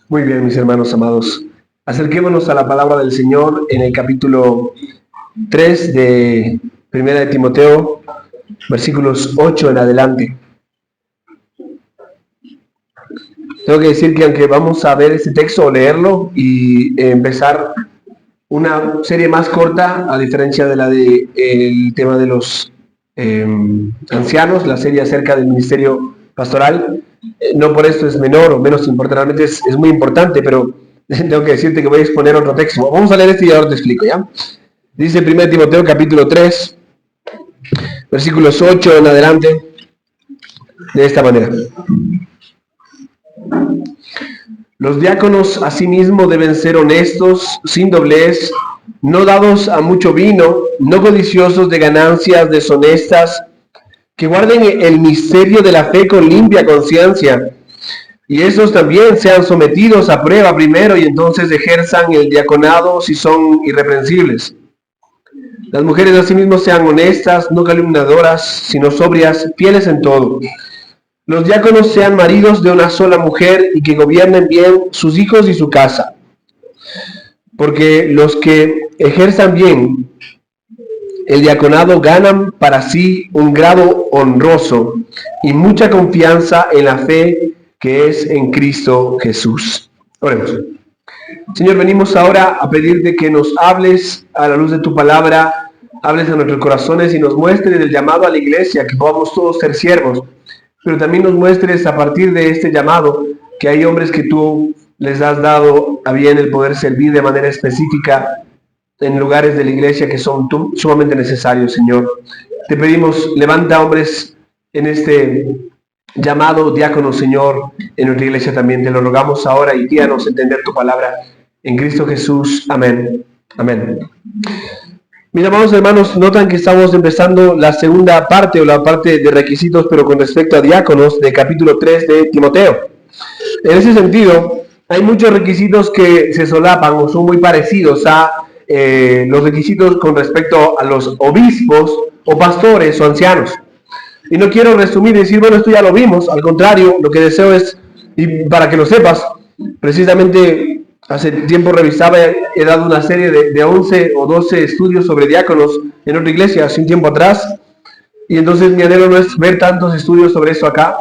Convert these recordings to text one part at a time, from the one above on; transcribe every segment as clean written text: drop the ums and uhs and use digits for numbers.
Muy bien, mis hermanos amados. Acerquémonos a la palabra del Señor en el capítulo 3 de Primera de Timoteo, versículos 8 en adelante. Tengo que decir que aunque vamos a ver este texto o leerlo y empezar una serie más corta, a diferencia de la de el tema de los ancianos, la serie acerca del ministerio pastoral, no por esto es menor o menos importante, realmente es muy importante, pero tengo que decirte que voy a exponer otro texto. Vamos a leer este y ahora te explico, ¿ya? Dice 1 Timoteo capítulo 3, versículos 8 en adelante, de esta manera. Los diáconos asimismo deben ser honestos, sin doblez, no dados a mucho vino, no codiciosos de ganancias deshonestas, que guarden el misterio de la fe con limpia conciencia, y estos también sean sometidos a prueba primero y entonces ejerzan el diaconado si son irreprensibles. Las mujeres asimismo sean honestas, no calumniadoras, sino sobrias, fieles en todo. Los diáconos sean maridos de una sola mujer y que gobiernen bien sus hijos y su casa. Porque los que ejerzan bien el diaconado ganan para sí un grado honroso y mucha confianza en la fe que es en Cristo Jesús. Oremos. Señor, venimos ahora a pedirte que nos hables a la luz de tu palabra, hables a nuestros corazones y nos muestres el llamado a la iglesia, que podamos todos ser siervos, pero también nos muestres a partir de este llamado que hay hombres que tú les has dado a bien el poder servir de manera específica en lugares de la iglesia que son sumamente necesarios, Señor. Te pedimos, levanta hombres en este llamado diácono, Señor, en nuestra iglesia también. Te lo rogamos ahora y guíanos a entender tu palabra. En Cristo Jesús. Amén. Amén. Mis amados hermanos, notan que estamos empezando la segunda parte o la parte de requisitos, pero con respecto a diáconos, de capítulo 3 de Timoteo. En ese sentido, hay muchos requisitos que se solapan o son muy parecidos a los requisitos con respecto a los obispos o pastores o ancianos. Y no quiero resumir y decir, bueno, esto ya lo vimos. Al contrario, lo que deseo es, y para que lo sepas, precisamente hace tiempo revisaba, he dado una serie de 11 o 12 estudios sobre diáconos en otra iglesia hace un tiempo atrás, y entonces mi anhelo no es ver tantos estudios sobre eso acá,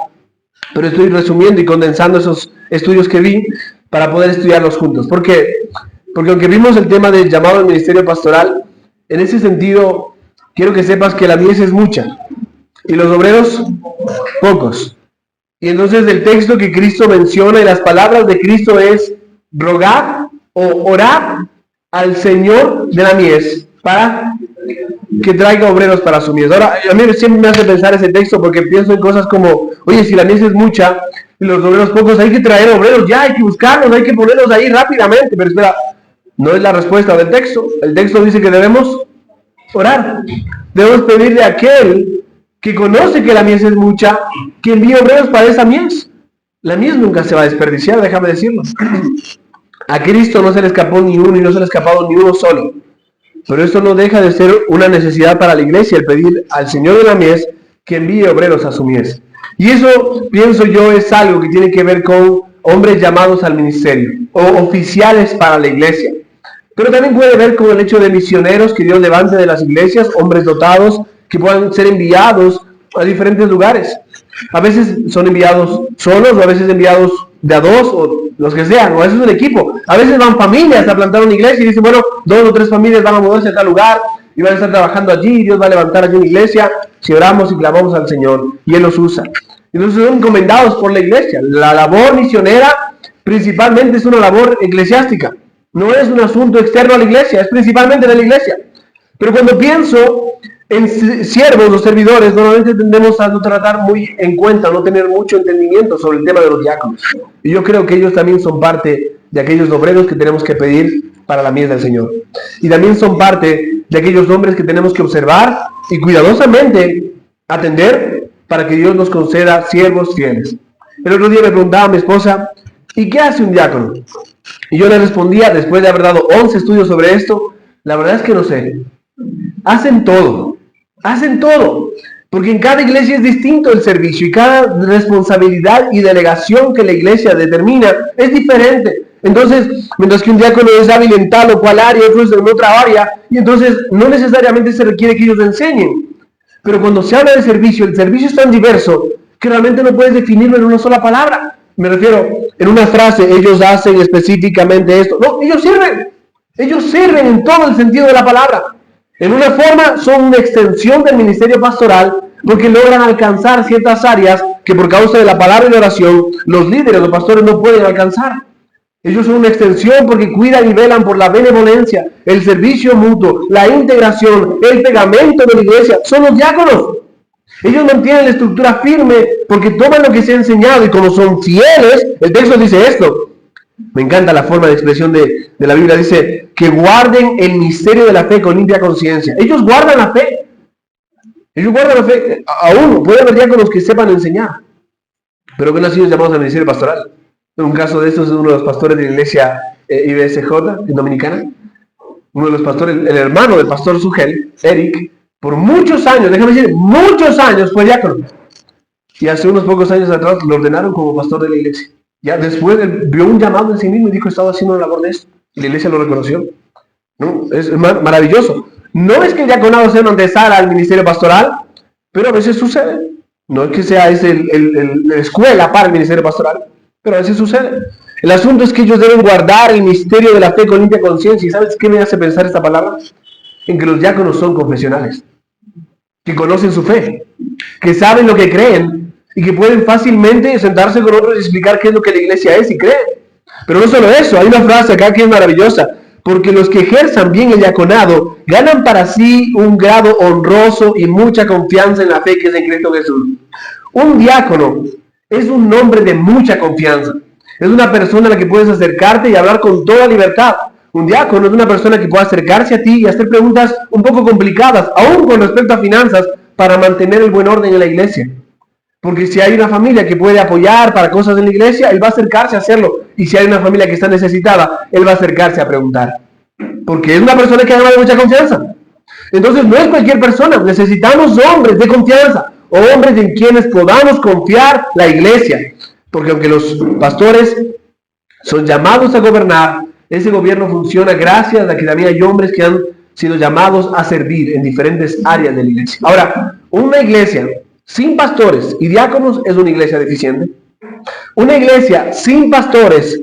pero estoy resumiendo y condensando esos estudios que vi para poder estudiarlos juntos. ¿Por qué? Porque aunque vimos el tema del llamado al ministerio pastoral, en ese sentido quiero que sepas que la mies es mucha y los obreros pocos. Y entonces el texto que Cristo menciona y las palabras de Cristo es rogar o orar al Señor de la mies para que traiga obreros para su mies. Ahora, a mí siempre me hace pensar ese texto porque pienso en cosas como, oye, si la mies es mucha y los obreros pocos, hay que traer obreros ya, hay que buscarlos, hay que ponerlos ahí rápidamente. Pero espera, no es la respuesta del texto. El texto dice que debemos orar. Debemos pedirle a aquel que conoce que la mies es mucha, que envíe obreros para esa mies. La mies nunca se va a desperdiciar, déjame decirlo. A Cristo no se le escapó ni uno y no se le ha escapado ni uno solo. Pero esto no deja de ser una necesidad para la iglesia, el pedir al Señor de la mies que envíe obreros a su mies. Y eso, pienso yo, es algo que tiene que ver con hombres llamados al ministerio o oficiales para la iglesia. Pero también puede ver con el hecho de misioneros que Dios levante de las iglesias, hombres dotados que puedan ser enviados a diferentes lugares. A veces son enviados solos o a veces enviados de a dos o los que sean, o a veces un equipo. A veces van familias a plantar una iglesia y dicen, bueno, 2 o 3 familias van a moverse a tal lugar y van a estar trabajando allí, Dios va a levantar allí una iglesia si oramos y clamamos al Señor y Él los usa. Entonces son encomendados por la iglesia. La labor misionera principalmente es una labor eclesiástica. No es un asunto externo a la iglesia, es principalmente de la iglesia. Pero cuando pienso en siervos o servidores, normalmente tendemos a no tratar muy en cuenta, no tener mucho entendimiento sobre el tema de los diáconos. Y yo creo que ellos también son parte de aquellos obreros que tenemos que pedir para la mies del Señor. Y también son parte de aquellos hombres que tenemos que observar y cuidadosamente atender para que Dios nos conceda siervos fieles. El otro día me preguntaba a mi esposa, ¿y qué hace un diácono? Y yo le respondía, después de haber dado 11 estudios sobre esto, la verdad es que no sé. Hacen todo, porque en cada iglesia es distinto el servicio y cada responsabilidad y delegación que la iglesia determina es diferente. Entonces, mientras que un diácono es hábil en tal o cual área, otro es en otra área, y entonces no necesariamente se requiere que ellos enseñen. Pero cuando se habla de servicio, el servicio es tan diverso que realmente no puedes definirlo en una sola palabra. Me refiero, en una frase, ellos hacen específicamente esto. No, ellos sirven en todo el sentido de la palabra. En una forma son una extensión del ministerio pastoral porque logran alcanzar ciertas áreas que por causa de la palabra y la oración los líderes, los pastores no pueden alcanzar. Ellos son una extensión porque cuidan y velan por la benevolencia, el servicio mutuo, la integración, el pegamento de la iglesia. Son los diáconos. Ellos mantienen la estructura firme porque toman lo que se ha enseñado y como son fieles, el texto dice esto. Me encanta la forma de expresión de la Biblia. Dice que guarden el misterio de la fe con limpia conciencia. Ellos guardan la fe. Aún puede haber diáconos que sepan enseñar, pero que no han sido llamados al ministerio pastoral. En un caso de estos es uno de los pastores de la iglesia IBSJ, en Dominicana. Uno de los pastores, el hermano del pastor Sugel, Eric, por muchos años, déjame decir, muchos años fue diácono. Y hace unos pocos años atrás lo ordenaron como pastor de la iglesia. Ya después vio un llamado en sí mismo y dijo, estaba haciendo una labor de esto. Y la iglesia lo reconoció. ¿No? Es maravilloso. No es que el diaconado sea una antesala al ministerio pastoral, pero a veces sucede. No es que sea la escuela para el ministerio pastoral, pero a veces sucede. El asunto es que ellos deben guardar el misterio de la fe con limpia conciencia. ¿Y sabes qué me hace pensar esta palabra? En que los diáconos son confesionales, que conocen su fe, que saben lo que creen y que pueden fácilmente sentarse con otros y explicar qué es lo que la iglesia es y cree. Pero no solo eso, hay una frase acá que es maravillosa. Porque los que ejerzan bien el diaconado ganan para sí un grado honroso y mucha confianza en la fe que es en Cristo Jesús. Un diácono es un hombre de mucha confianza. Es una persona a la que puedes acercarte y hablar con toda libertad. Un diácono es una persona que puede acercarse a ti y hacer preguntas un poco complicadas, aún con respecto a finanzas, para mantener el buen orden en la iglesia. Porque si hay una familia que puede apoyar para cosas en la iglesia, él va a acercarse a hacerlo. Y si hay una familia que está necesitada, él va a acercarse a preguntar. Porque es una persona que ha ganado mucha confianza. Entonces no es cualquier persona. Necesitamos hombres de confianza. O hombres en quienes podamos confiar la iglesia. Porque aunque los pastores son llamados a gobernar, ese gobierno funciona gracias a que también hay hombres que han sido llamados a servir en diferentes áreas de la iglesia. Ahora, una iglesia sin pastores y diáconos es una iglesia deficiente. Una iglesia sin pastores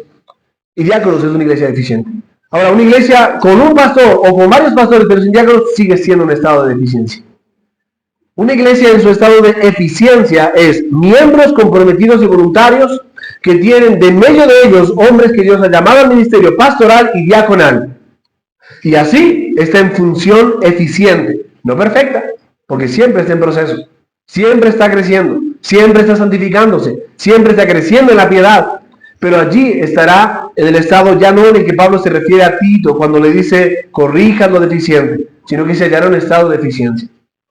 y diáconos es una iglesia deficiente. Ahora, una iglesia con un pastor o con varios pastores pero sin diáconos sigue siendo un estado de deficiencia. Una iglesia en su estado de eficiencia es miembros comprometidos y voluntarios que tienen de medio de ellos hombres que Dios ha llamado al ministerio pastoral y diaconal. Y así está en función eficiente, no perfecta, porque siempre está en proceso. Siempre está creciendo, siempre está santificándose, siempre está creciendo en la piedad. Pero allí estará en el estado ya no en el que Pablo se refiere a Tito cuando le dice corrijan lo deficiente, sino que se hallará en un estado de eficiencia.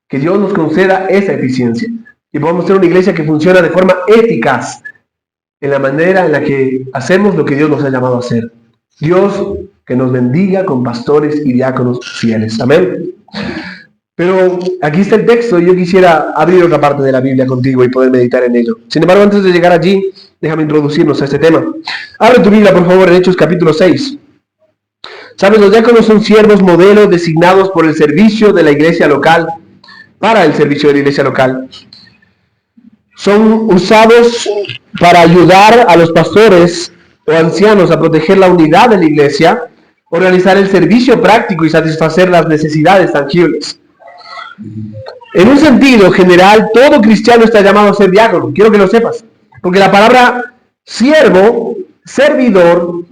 Que Dios nos conceda esa eficiencia y podamos ser una iglesia que funciona de forma eficaz en la manera en la que hacemos lo que Dios nos ha llamado a hacer. Dios que nos bendiga con pastores y diáconos fieles. Amén. Pero aquí está el texto y yo quisiera abrir otra parte de la Biblia contigo y poder meditar en ello. Sin embargo, antes de llegar allí, déjame introducirnos a este tema. Abre tu Biblia, por favor, en Hechos capítulo 6. ¿Sabes? Los diáconos son siervos modelos designados por el servicio de la iglesia local, para el servicio de la iglesia local. Son usados para ayudar a los pastores o ancianos a proteger la unidad de la iglesia, organizar el servicio práctico y satisfacer las necesidades tangibles. En un sentido general, todo cristiano está llamado a ser diácono. Quiero que lo sepas. Porque la palabra siervo, servidor,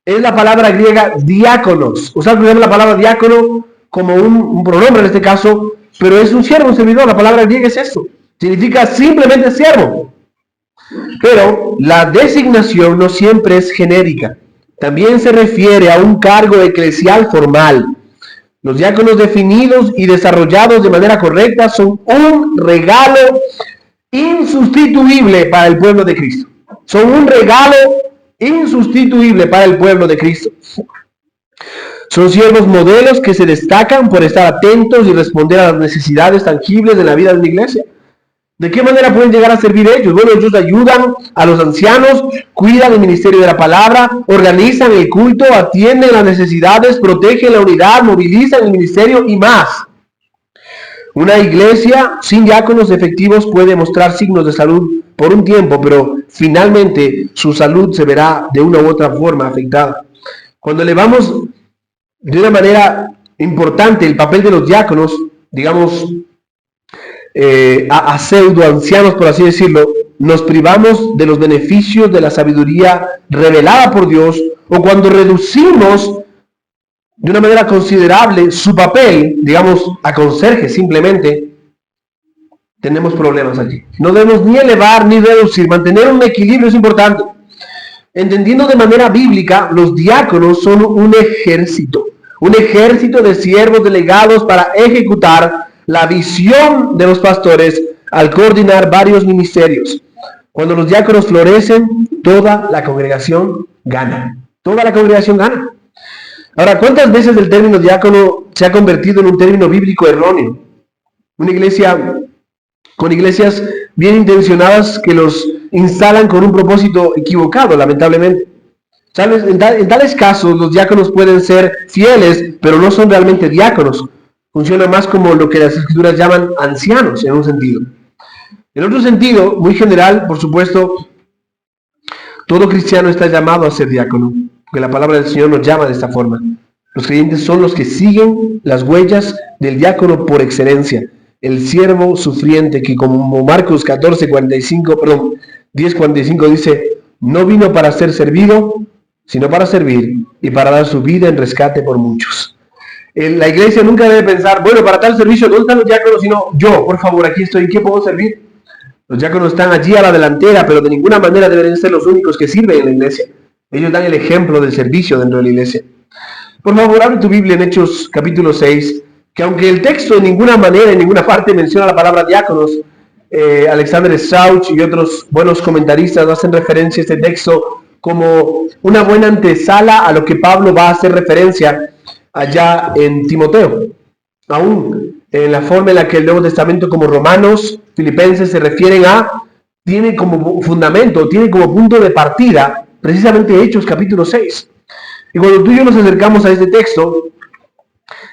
es la palabra griega diáconos. Usar la palabra diácono como un pronombre en este caso, pero es un siervo, un servidor. La palabra griega es esto. Significa simplemente siervo. Pero la designación no siempre es genérica. También se refiere a un cargo eclesial formal. Los diáconos definidos y desarrollados de manera correcta son un regalo insustituible para el pueblo de Cristo. Son un regalo insustituible para el pueblo de Cristo. Son siervos modelos que se destacan por estar atentos y responder a las necesidades tangibles de la vida de la iglesia. ¿De qué manera pueden llegar a servir ellos? Bueno, ellos ayudan a los ancianos, cuidan el ministerio de la palabra, organizan el culto, atienden las necesidades, protegen la unidad, movilizan el ministerio y más. Una iglesia sin diáconos efectivos puede mostrar signos de salud por un tiempo, pero finalmente su salud se verá de una u otra forma afectada. Cuando elevamos de una manera importante el papel de los diáconos, digamos, a pseudo ancianos, por así decirlo, nos privamos de los beneficios de la sabiduría revelada por Dios, o cuando reducimos de una manera considerable su papel, digamos, a conserje simplemente, tenemos problemas allí. No debemos ni elevar ni reducir, mantener un equilibrio es importante. Entendiendo de manera bíblica, los diáconos son un ejército de siervos delegados para ejecutar la visión de los pastores al coordinar varios ministerios. Cuando los diáconos florecen, toda la congregación gana. Toda la congregación gana. Ahora, ¿cuántas veces el término diácono se ha convertido en un término bíblico erróneo? Una iglesia con iglesias bien intencionadas que los instalan con un propósito equivocado, lamentablemente. ¿Sabes? En tales casos, los diáconos pueden ser fieles, pero no son realmente diáconos. Funciona más como lo que las escrituras llaman ancianos, en un sentido. En otro sentido, muy general, por supuesto, todo cristiano está llamado a ser diácono, porque la palabra del Señor nos llama de esta forma. Los creyentes son los que siguen las huellas del diácono por excelencia, el siervo sufriente que, como Marcos 10:45 dice, no vino para ser servido, sino para servir y para dar su vida en rescate por muchos. La iglesia nunca debe pensar, bueno, para tal servicio no están los diáconos, sino yo, por favor, aquí estoy, ¿en qué puedo servir? Los diáconos están allí a la delantera, pero de ninguna manera deben ser los únicos que sirven en la iglesia. Ellos dan el ejemplo del servicio dentro de la iglesia. Por favor, abre tu Biblia en Hechos capítulo 6, que aunque el texto en ninguna manera, en ninguna parte menciona la palabra diáconos, Alexander Strauch y otros buenos comentaristas hacen referencia a este texto como una buena antesala a lo que Pablo va a hacer referencia allá en Timoteo. Aún en la forma en la que el Nuevo Testamento, como Romanos, Filipenses, se refieren tiene como fundamento, tiene como punto de partida, precisamente Hechos capítulo 6. Y cuando tú y yo nos acercamos a este texto,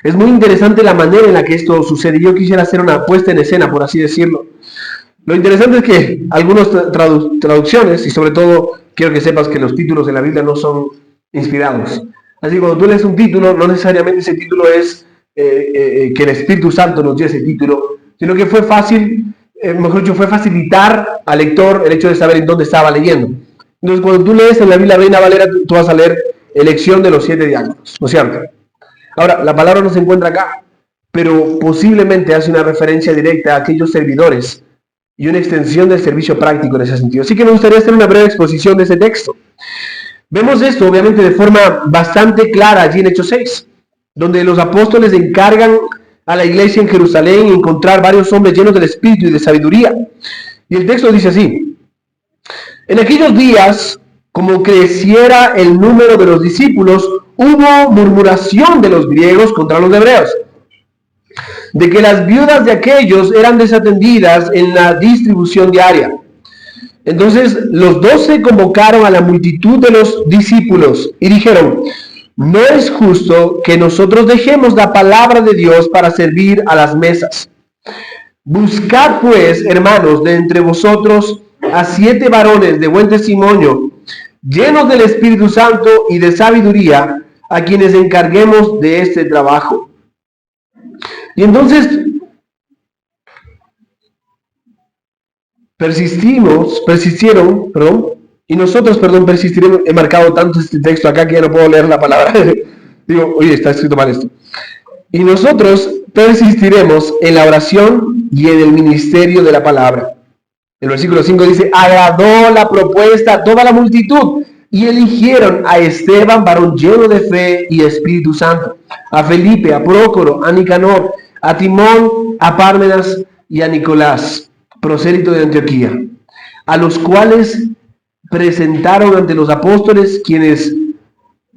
es muy interesante la manera en la que esto sucede. Yo quisiera hacer una puesta en escena, por así decirlo. Lo interesante es que algunas traducciones, y sobre todo quiero que sepas que los títulos de la Biblia no son inspirados. Así que cuando tú lees un título, no necesariamente ese título es que el Espíritu Santo nos dio ese título, sino que fue fácil, mejor dicho, fue facilitar al lector el hecho de saber en dónde estaba leyendo. Entonces, cuando tú lees en la Biblia Reina Valera, tú vas a leer elección de los 7 diáconos, ¿no es cierto? Ahora, la palabra no se encuentra acá, pero posiblemente hace una referencia directa a aquellos servidores y una extensión del servicio práctico en ese sentido. Así que me gustaría hacer una breve exposición de ese texto. Vemos esto, obviamente, de forma bastante clara allí en Hechos 6, donde los apóstoles encargan a la iglesia en Jerusalén encontrar varios hombres llenos del Espíritu y de sabiduría. Y el texto dice así: en aquellos días, como creciera el número de los discípulos, hubo murmuración de los griegos contra los hebreos, de que las viudas de aquellos eran desatendidas en la distribución diaria. Entonces los 12 convocaron a la multitud de los discípulos y dijeron: no es justo que nosotros dejemos la palabra de Dios para servir a las mesas. Buscad pues, hermanos, de entre vosotros a 7 varones de buen testimonio, llenos del Espíritu Santo y de sabiduría, a quienes encarguemos de este trabajo. Y entonces persistieron, y nosotros, persistiremos. He marcado tanto este texto acá que ya no puedo leer la palabra. Digo, oye, está escrito mal esto. Y nosotros persistiremos en la oración y en el ministerio de la palabra. El versículo 5 dice: agradó la propuesta a toda la multitud, y eligieron a Esteban, varón lleno de fe y Espíritu Santo, a Felipe, a Prócoro, a Nicanor, a Timón, a Pármenas y a Nicolás, prosélito de Antioquía, a los cuales presentaron ante los apóstoles, quienes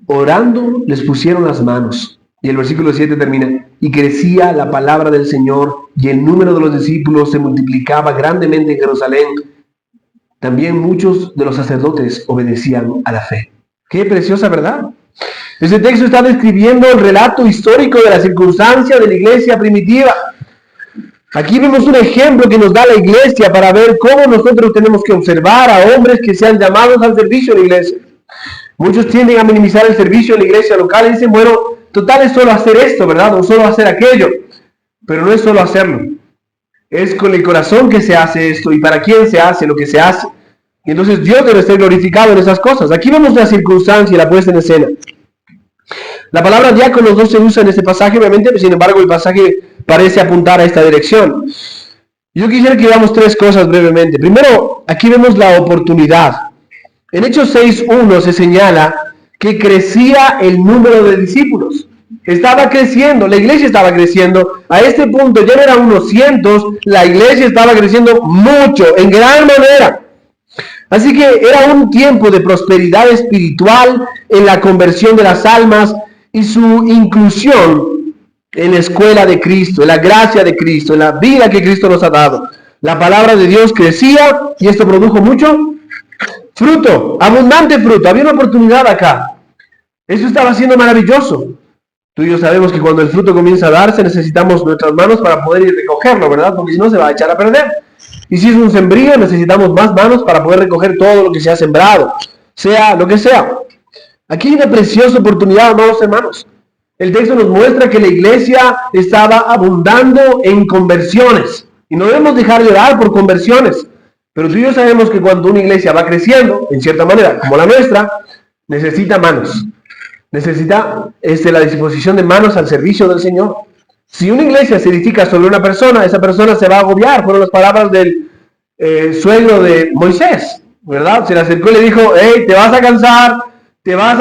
orando les pusieron las manos. Y el versículo 7 termina: y crecía la palabra del Señor, y el número de los discípulos se multiplicaba grandemente en Jerusalén. También muchos de los sacerdotes obedecían a la fe. Qué preciosa verdad. Este texto está describiendo el relato histórico de la circunstancia de la iglesia primitiva. Aquí vemos un ejemplo que nos da la iglesia para ver cómo nosotros tenemos que observar a hombres que sean llamados al servicio de la iglesia. Muchos tienden a minimizar el servicio de la iglesia local y dicen, bueno, total es solo hacer esto, ¿verdad? O solo hacer aquello. Pero no es solo hacerlo. Es con el corazón que se hace esto y para quién se hace lo que se hace. Y entonces Dios debe ser glorificado en esas cosas. Aquí vemos la circunstancia y la puesta en escena. La palabra diáconos no se usa en este pasaje, obviamente, sin embargo el pasaje parece apuntar a esta dirección. Yo quisiera que veamos tres cosas brevemente. Primero, aquí vemos la oportunidad. En Hechos 6:1 se señala que crecía el número de discípulos. Estaba creciendo, la iglesia estaba creciendo. A este punto ya no eran unos cientos, la iglesia estaba creciendo mucho, en gran manera. Así que era un tiempo de prosperidad espiritual en la conversión de las almas y su inclusión en la escuela de Cristo, en la gracia de Cristo, en la vida que Cristo nos ha dado. La palabra de Dios crecía y esto produjo mucho fruto, abundante fruto. Había una oportunidad acá. Eso estaba siendo maravilloso. Tú y yo sabemos que cuando el fruto comienza a darse necesitamos nuestras manos para poder ir a recogerlo, ¿verdad? Porque si no se va a echar a perder. Y si es un sembrío, necesitamos más manos para poder recoger todo lo que se ha sembrado, sea lo que sea. Aquí hay una preciosa oportunidad, amados hermanos. El texto nos muestra que la iglesia estaba abundando en conversiones. Y no debemos dejar de orar por conversiones. Pero tú y yo sabemos que cuando una iglesia va creciendo, en cierta manera, como la nuestra, necesita manos. Necesita la disposición de manos al servicio del Señor. Si una iglesia se edifica sobre una persona, esa persona se va a agobiar. Fueron las palabras del suegro de Moisés, ¿verdad? Se le acercó y le dijo, hey, te vas a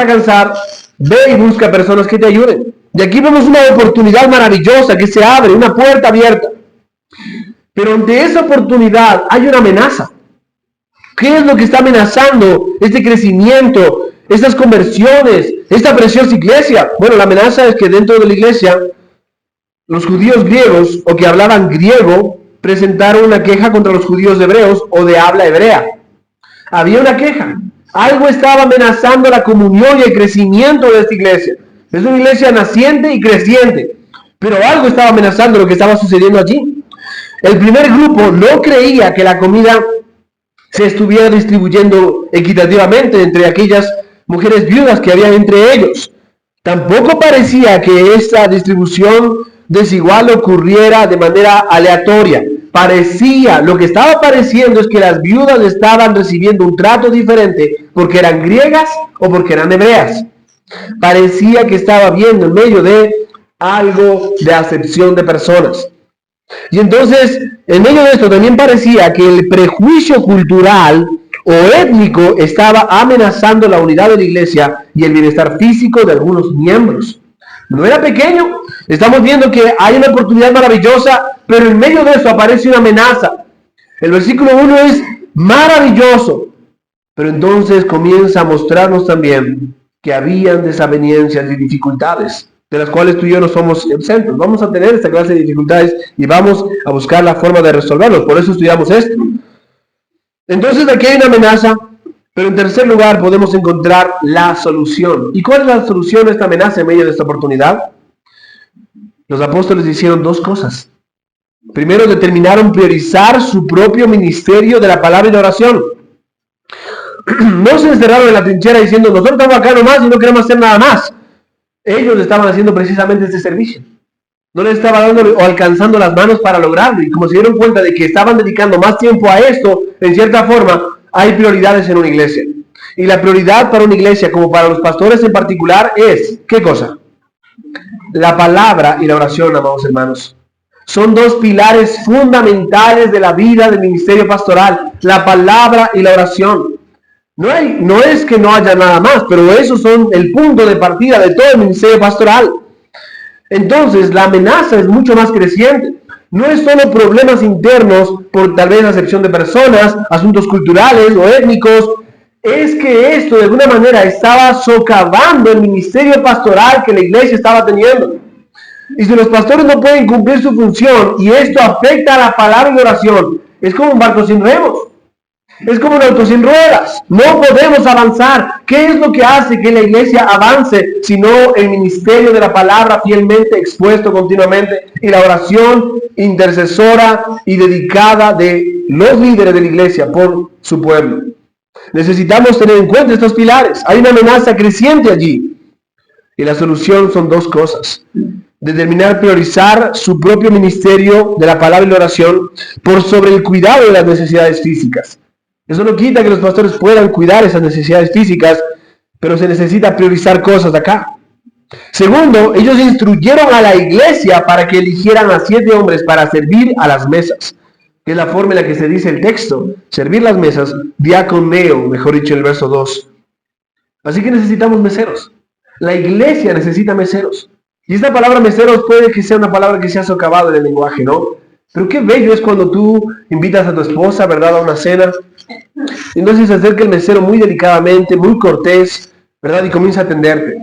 cansar, ve y busca personas que te ayuden. Y aquí vemos una oportunidad maravillosa que se abre, una puerta abierta. Pero ante esa oportunidad hay una amenaza. ¿Qué es lo que está amenazando este crecimiento, estas conversiones, esta preciosa iglesia? Bueno, la amenaza es que dentro de la iglesia los judíos griegos o que hablaban griego presentaron una queja contra los judíos hebreos o de habla hebrea. Había una queja. Algo estaba amenazando la comunión y el crecimiento de esta iglesia. Es una iglesia naciente y creciente, pero algo estaba amenazando lo que estaba sucediendo allí. El primer grupo no creía que la comida se estuviera distribuyendo equitativamente entre aquellas mujeres viudas que había entre ellos. Tampoco parecía que esta distribución desigual ocurriera de manera aleatoria. Lo que estaba pareciendo es que las viudas estaban recibiendo un trato diferente porque eran griegas o porque eran hebreas. Parecía que estaba viendo en medio de algo de acepción de personas. Y entonces, en medio de esto también parecía que el prejuicio cultural o étnico estaba amenazando la unidad de la iglesia y el bienestar físico de algunos miembros. No era pequeño. Estamos viendo que hay una oportunidad maravillosa, pero en medio de eso aparece una amenaza. El versículo 1 es maravilloso, pero entonces comienza a mostrarnos también que habían desavenencias y dificultades, de las cuales tú y yo no somos exentos. Vamos a tener esta clase de dificultades y vamos a buscar la forma de resolverlos. Por eso estudiamos esto. Entonces aquí hay una amenaza, pero en tercer lugar podemos encontrar la solución. ¿Y cuál es la solución a esta amenaza en medio de esta oportunidad? Los apóstoles hicieron dos cosas. Primero, determinaron priorizar su propio ministerio de la palabra y la oración. No se encerraron en la trinchera diciendo, nosotros estamos acá nomás y no queremos hacer nada más. Ellos estaban haciendo precisamente este servicio. No les estaba dando o alcanzando las manos para lograrlo. Y como se dieron cuenta de que estaban dedicando más tiempo a esto, en cierta forma, hay prioridades en una iglesia. Y la prioridad para una iglesia, como para los pastores en particular, es, ¿qué cosa? La palabra y la oración, amados hermanos. Son dos pilares fundamentales de la vida del ministerio pastoral. La palabra y la oración. No es que no haya nada más, pero esos son el punto de partida de todo el ministerio pastoral. Entonces, la amenaza es mucho más creciente. No es solo problemas internos por tal vez acepción de personas, asuntos culturales o étnicos. Es que esto de alguna manera estaba socavando el ministerio pastoral que la iglesia estaba teniendo. Y si los pastores no pueden cumplir su función y esto afecta a la palabra y oración, es como un barco sin remos. Es como un auto sin ruedas. No podemos avanzar. ¿Qué es lo que hace que la iglesia avance? Sino el ministerio de la palabra fielmente expuesto continuamente y la oración intercesora y dedicada de los líderes de la iglesia por su pueblo. Necesitamos tener en cuenta estos pilares. Hay una amenaza creciente allí. Y la solución son dos cosas. Determinar priorizar su propio ministerio de la palabra y la oración por sobre el cuidado de las necesidades físicas. Eso no quita que los pastores puedan cuidar esas necesidades físicas, pero se necesita priorizar cosas acá. Segundo, ellos instruyeron a la iglesia para que eligieran a 7 hombres para servir a las mesas, que es la forma en la que se dice el texto, servir las mesas, diaconeo, mejor dicho el verso 2. Así que necesitamos meseros. La iglesia necesita meseros. Y esta palabra meseros puede que sea una palabra que se ha socavado en el lenguaje, ¿no? Pero qué bello es cuando tú invitas a tu esposa, ¿verdad?, a una cena. Entonces se acerca el mesero muy delicadamente, muy cortés, ¿verdad?, y comienza a atenderte.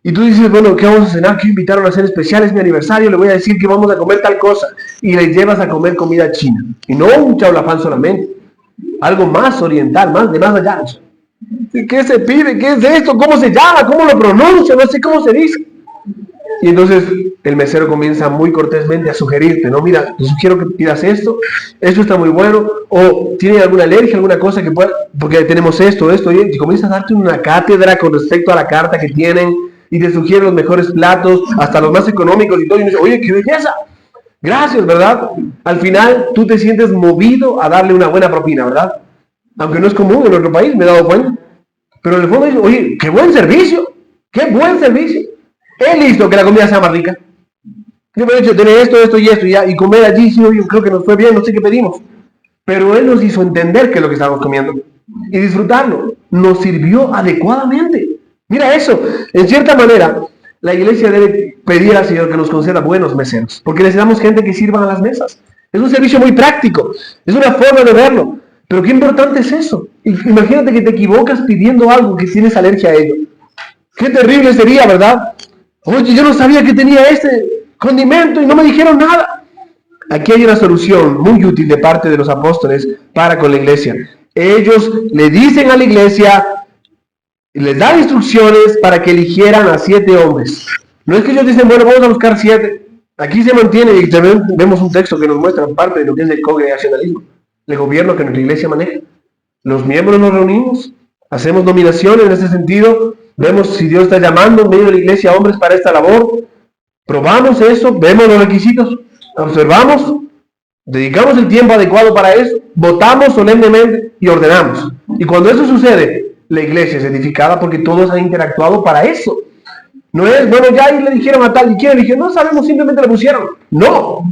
Y tú dices, bueno, ¿qué vamos a cenar? Quiero invitar a una cena especial, es mi aniversario, le voy a decir que vamos a comer tal cosa. Y le llevas a comer comida china. Y no un chaulafán solamente. Algo más oriental, más de más allá. ¿Qué se pide? ¿Qué es esto? ¿Cómo se llama? ¿Cómo lo pronuncio? No sé cómo se dice. Y entonces el mesero comienza muy cortésmente a sugerirte, no, mira, te sugiero que pidas esto está muy bueno, o tiene alguna alergia, alguna cosa que pueda, porque tenemos esto, y comienza a darte una cátedra con respecto a la carta que tienen, y te sugiere los mejores platos, hasta los más económicos y todo, y dices, oye, qué belleza, gracias, ¿verdad? Al final tú te sientes movido a darle una buena propina, ¿verdad? Aunque no es común en nuestro país, me he dado cuenta, pero en el fondo dices, oye, qué buen servicio, qué buen servicio. Es listo que la comida sea más rica. Yo me he dicho, tener esto y esto, y comer allí, sí, yo creo que nos fue bien, no sé qué pedimos. Pero Él nos hizo entender qué es lo que estábamos comiendo y disfrutarlo. Nos sirvió adecuadamente. Mira eso, en cierta manera, la iglesia debe pedir al Señor que nos conceda buenos meseros, porque necesitamos gente que sirva a las mesas. Es un servicio muy práctico, es una forma de verlo. Pero qué importante es eso. Imagínate que te equivocas pidiendo algo que tienes alergia a ello. Qué terrible sería, ¿verdad? Oye, yo no sabía que tenía este condimento y no me dijeron nada. Aquí hay una solución muy útil de parte de los apóstoles para con la iglesia. Ellos le dicen a la iglesia, les dan instrucciones para que eligieran a 7 hombres. No es que ellos dicen, bueno, vamos a buscar 7. Aquí se mantiene y también vemos un texto que nos muestra parte de lo que es el congregacionalismo, el gobierno que nuestra iglesia maneja. Los miembros nos reunimos, hacemos nominaciones en ese sentido. Vemos si Dios está llamando en medio de la iglesia a hombres para esta labor. Probamos eso, vemos los requisitos, observamos, dedicamos el tiempo adecuado para eso, votamos solemnemente y ordenamos. Y cuando eso sucede, la iglesia es edificada porque todos han interactuado para eso. No es, bueno, ya ahí le dijeron a tal, y quién eligió, no sabemos, simplemente le pusieron. No,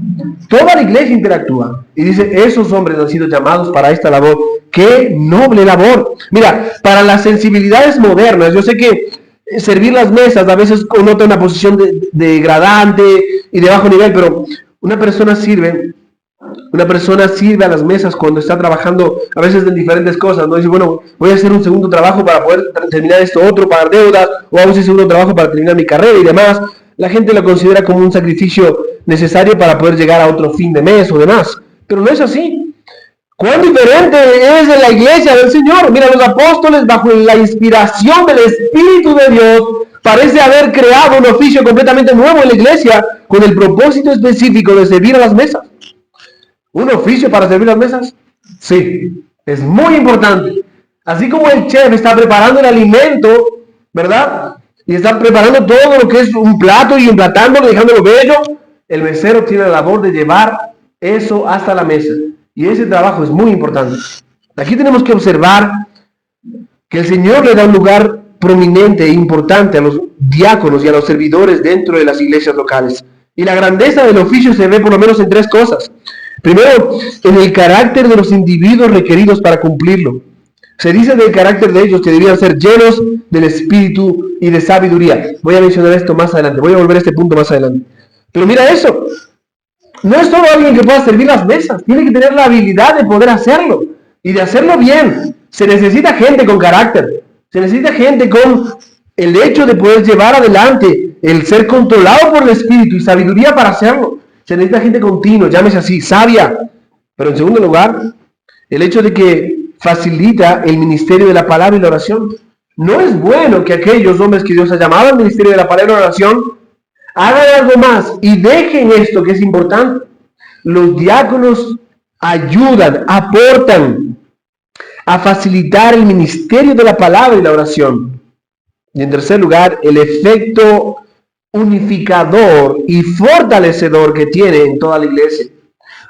toda la iglesia interactúa. Y dice, esos hombres han sido llamados para esta labor. ¡Qué noble labor! Mira, para las sensibilidades modernas, yo sé que servir las mesas a veces connota una posición degradante y de bajo nivel, pero una persona sirve a las mesas cuando está trabajando a veces en diferentes cosas, ¿no? Dice, bueno, voy a hacer un segundo trabajo para poder terminar esto otro, pagar deudas, o hago ese segundo trabajo para terminar mi carrera y demás. La gente lo considera como un sacrificio necesario para poder llegar a otro fin de mes o demás, pero no es así. ¿Cuán diferente es en la iglesia del Señor? Mira, los apóstoles, bajo la inspiración del Espíritu de Dios, parece haber creado un oficio completamente nuevo en la iglesia con el propósito específico de servir a las mesas. ¿Un oficio para servir las mesas? Sí, es muy importante. Así como el chef está preparando el alimento, ¿verdad? Y está preparando todo lo que es un plato y emplatándolo, dejándolo bello, el mesero tiene la labor de llevar eso hasta la mesa. Y ese trabajo es muy importante. Aquí tenemos que observar que el Señor le da un lugar prominente e importante a los diáconos y a los servidores dentro de las iglesias locales. Y la grandeza del oficio se ve por lo menos en 3 cosas. Primero, en el carácter de los individuos requeridos para cumplirlo. Se dice del carácter de ellos que debían ser llenos del espíritu y de sabiduría. Voy a mencionar esto más adelante. Voy a volver a este punto más adelante. Pero mira eso. No es solo alguien que pueda servir las mesas, tiene que tener la habilidad de poder hacerlo y de hacerlo bien. Se necesita gente con carácter, se necesita gente con el hecho de poder llevar adelante el ser controlado por el Espíritu y sabiduría para hacerlo. Se necesita gente continua, llámese así, sabia. Pero en segundo lugar, el hecho de que facilita el ministerio de la palabra y la oración. No es bueno que aquellos hombres que Dios ha llamado al ministerio de la palabra y la oración hagan algo más y dejen esto que es importante. Los diáconos ayudan, aportan a facilitar el ministerio de la palabra y la oración. Y en tercer lugar, el efecto unificador y fortalecedor que tiene en toda la iglesia.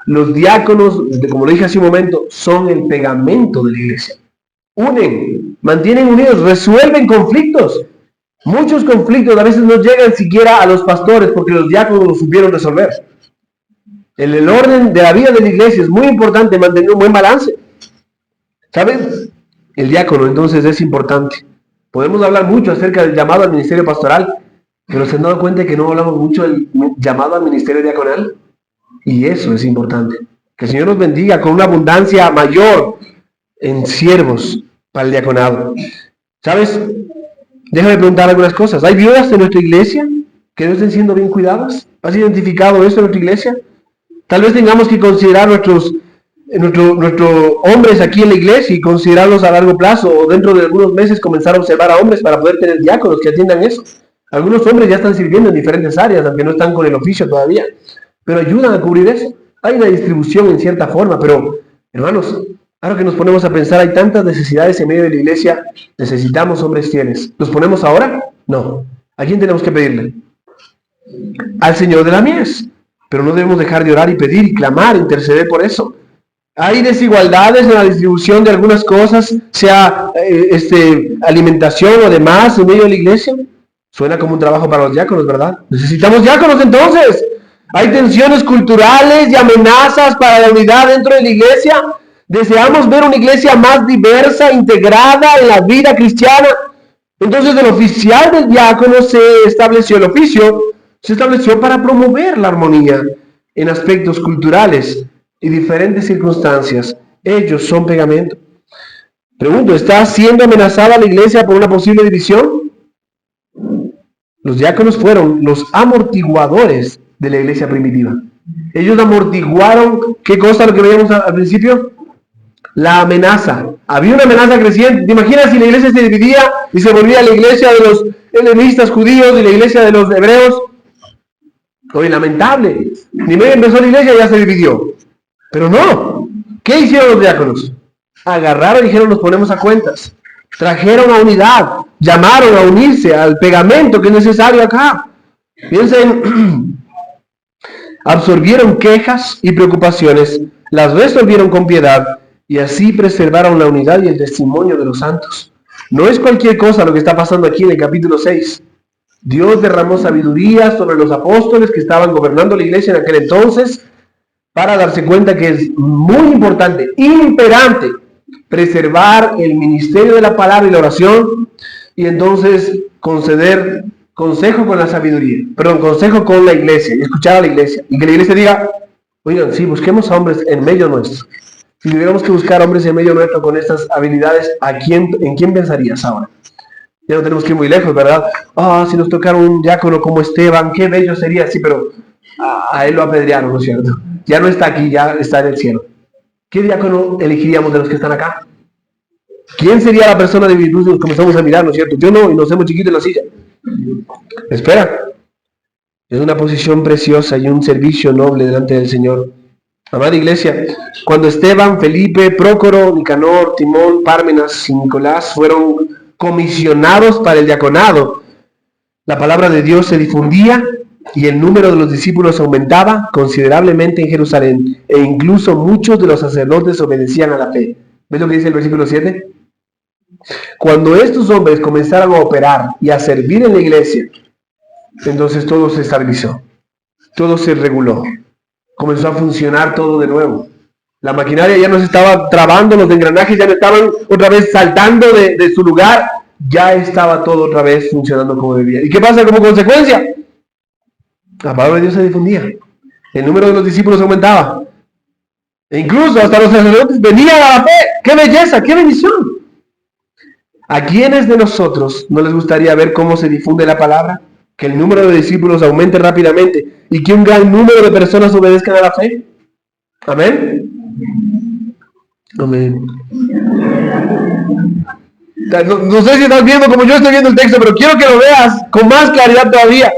Los diáconos, como lo dije hace un momento, son el pegamento de la iglesia. Unen, mantienen unidos, resuelven conflictos. Muchos conflictos a veces no llegan siquiera a los pastores porque los diáconos los supieron resolver. En el orden de la vida de la iglesia es muy importante mantener un buen balance. ¿Sabes? El diácono entonces es importante. Podemos hablar mucho acerca del llamado al ministerio pastoral, pero ¿se han dado cuenta que no hablamos mucho del llamado al ministerio diaconal? Y eso es importante. Que el Señor nos bendiga con una abundancia mayor en siervos para el diaconado. ¿Sabes? Déjame preguntar algunas cosas. ¿Hay viudas en nuestra iglesia que no estén siendo bien cuidadas? ¿Has identificado eso en nuestra iglesia? Tal vez tengamos que considerar nuestros hombres aquí en la iglesia y considerarlos a largo plazo o dentro de algunos meses comenzar a observar a hombres para poder tener diáconos que atiendan eso. Algunos hombres ya están sirviendo en diferentes áreas, aunque no están con el oficio todavía, pero ayudan a cubrir eso. Hay una distribución en cierta forma, pero hermanos, ahora que nos ponemos a pensar, hay tantas necesidades en medio de la iglesia, necesitamos hombres fieles. ¿Los ponemos ahora? No. ¿A quién tenemos que pedirle? Al Señor de la mies. Pero no debemos dejar de orar y pedir y clamar, interceder por eso. Hay desigualdades en la distribución de algunas cosas, sea alimentación o demás en medio de la iglesia. Suena como un trabajo para los diáconos, ¿verdad? Necesitamos diáconos entonces. Hay tensiones culturales y amenazas para la unidad dentro de la iglesia. Deseamos ver una iglesia más diversa, integrada en la vida cristiana. Entonces el oficial del diácono el oficio se estableció para promover la armonía en aspectos culturales y diferentes circunstancias. Ellos son pegamento. Pregunto, ¿está siendo amenazada la iglesia por una posible división? Los diáconos fueron los amortiguadores de la iglesia primitiva. Ellos amortiguaron, ¿qué cosa lo que veíamos al principio? La amenaza. Había una amenaza creciente. ¿Te imaginas si la iglesia se dividía y se volvía la iglesia de los helenistas judíos y la iglesia de los hebreos? Oye, lamentable. Ni medio empezó la iglesia y ya se dividió. Pero no. ¿Qué hicieron los diáconos? Agarraron y dijeron, nos ponemos a cuentas. Trajeron a unidad. Llamaron a unirse al pegamento que es necesario acá. Piensen, absorbieron quejas y preocupaciones, las resolvieron con piedad y así preservaron la unidad y el testimonio de los santos. No es cualquier cosa lo que está pasando aquí en el capítulo 6. Dios derramó sabiduría sobre los apóstoles que estaban gobernando la iglesia en aquel entonces para darse cuenta que es muy importante, imperante, preservar el ministerio de la palabra y la oración y entonces conceder consejo con la sabiduría, consejo con la iglesia y escuchar a la iglesia y que la iglesia diga, oigan, sí, busquemos a hombres en medio nuestro. Si tuviéramos que buscar hombres en medio nuestro con estas habilidades, ¿en quién pensarías ahora? Ya no tenemos que ir muy lejos, ¿verdad? Si nos tocara un diácono como Esteban, qué bello sería, sí, pero a él lo apedrearon, ¿no es cierto? Ya no está aquí, ya está en el cielo. ¿Qué diácono elegiríamos de los que están acá? ¿Quién sería la persona de virtud si nos comenzamos a mirar, ¿no es cierto? Yo no, y nos hacemos chiquitos en la silla. Espera. Es una posición preciosa y un servicio noble delante del Señor. Amada iglesia, cuando Esteban, Felipe, Prócoro, Nicanor, Timón, Pármenas y Nicolás fueron comisionados para el diaconado, la palabra de Dios se difundía y el número de los discípulos aumentaba considerablemente en Jerusalén e incluso muchos de los sacerdotes obedecían a la fe. ¿Ves lo que dice el versículo 7? Cuando estos hombres comenzaron a operar y a servir en la iglesia, entonces todo se estabilizó, todo se reguló, comenzó a funcionar todo de nuevo. La maquinaria ya no se estaba trabando, los engranajes ya no estaban otra vez saltando de su lugar, ya estaba todo otra vez funcionando como debía. ¿Y qué pasa como consecuencia? La palabra de Dios se difundía. el número de los discípulos aumentaba. E incluso hasta los sacerdotes venían a la fe. ¡Qué belleza! ¡Qué bendición! ¿A quiénes de nosotros no les gustaría ver cómo se difunde la palabra? Que el número de discípulos aumente rápidamente y que un gran número de personas obedezcan a la fe. Amén. Amén. No sé si estás viendo como yo estoy viendo el texto, pero quiero que lo veas con más claridad todavía.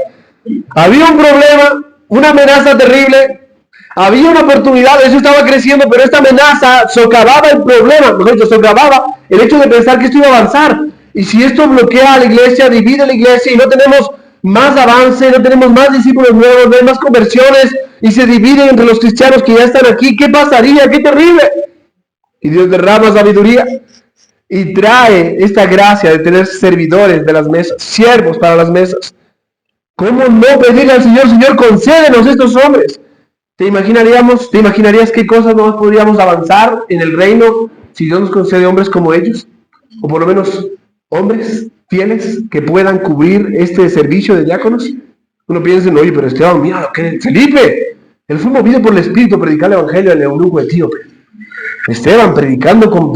Había un problema, una amenaza terrible. Había una oportunidad, eso estaba creciendo, pero esta amenaza socavaba el problema, mejor dicho, socavaba el hecho de pensar que esto iba a avanzar. Y si esto bloquea a la iglesia, divide a la iglesia y no tenemos más avance, no tenemos más discípulos nuevos, no hay más conversiones y se dividen entre los cristianos que ya están aquí, ¿qué pasaría? ¡Qué terrible! Y Dios derrama sabiduría y trae esta gracia de tener servidores de las mesas, siervos para las mesas. ¿Cómo no pedirle al Señor, Señor, concédenos estos hombres? ¿Te imaginarías qué cosas más podríamos avanzar en el reino si Dios nos concede hombres como ellos? O por lo menos hombres fieles que puedan cubrir este servicio de diáconos. Uno piensa, oye, pero Esteban, mira lo que Felipe, él fue movido por el Espíritu a predicar el Evangelio al eunuco etíope. Esteban predicando con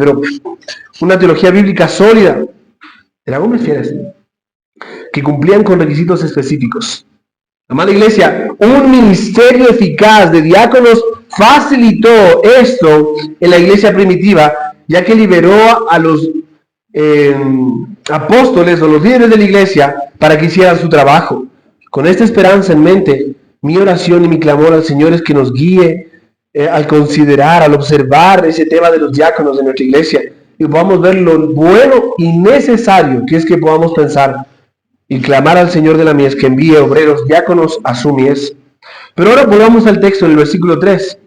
una teología bíblica sólida. Eran hombres fieles que cumplían con requisitos específicos. Amada iglesia, un ministerio eficaz de diáconos facilitó esto en la iglesia primitiva, ya que liberó a los apóstoles o los líderes de la iglesia para que hicieran su trabajo. Con esta esperanza en mente, mi oración y mi clamor al Señor es que nos guíe al considerar, al observar ese tema de los diáconos de nuestra iglesia y podamos ver lo bueno y necesario que es que podamos pensar y clamar al Señor de la mies que envíe obreros diáconos a su mies. Pero ahora volvamos al texto del versículo 3.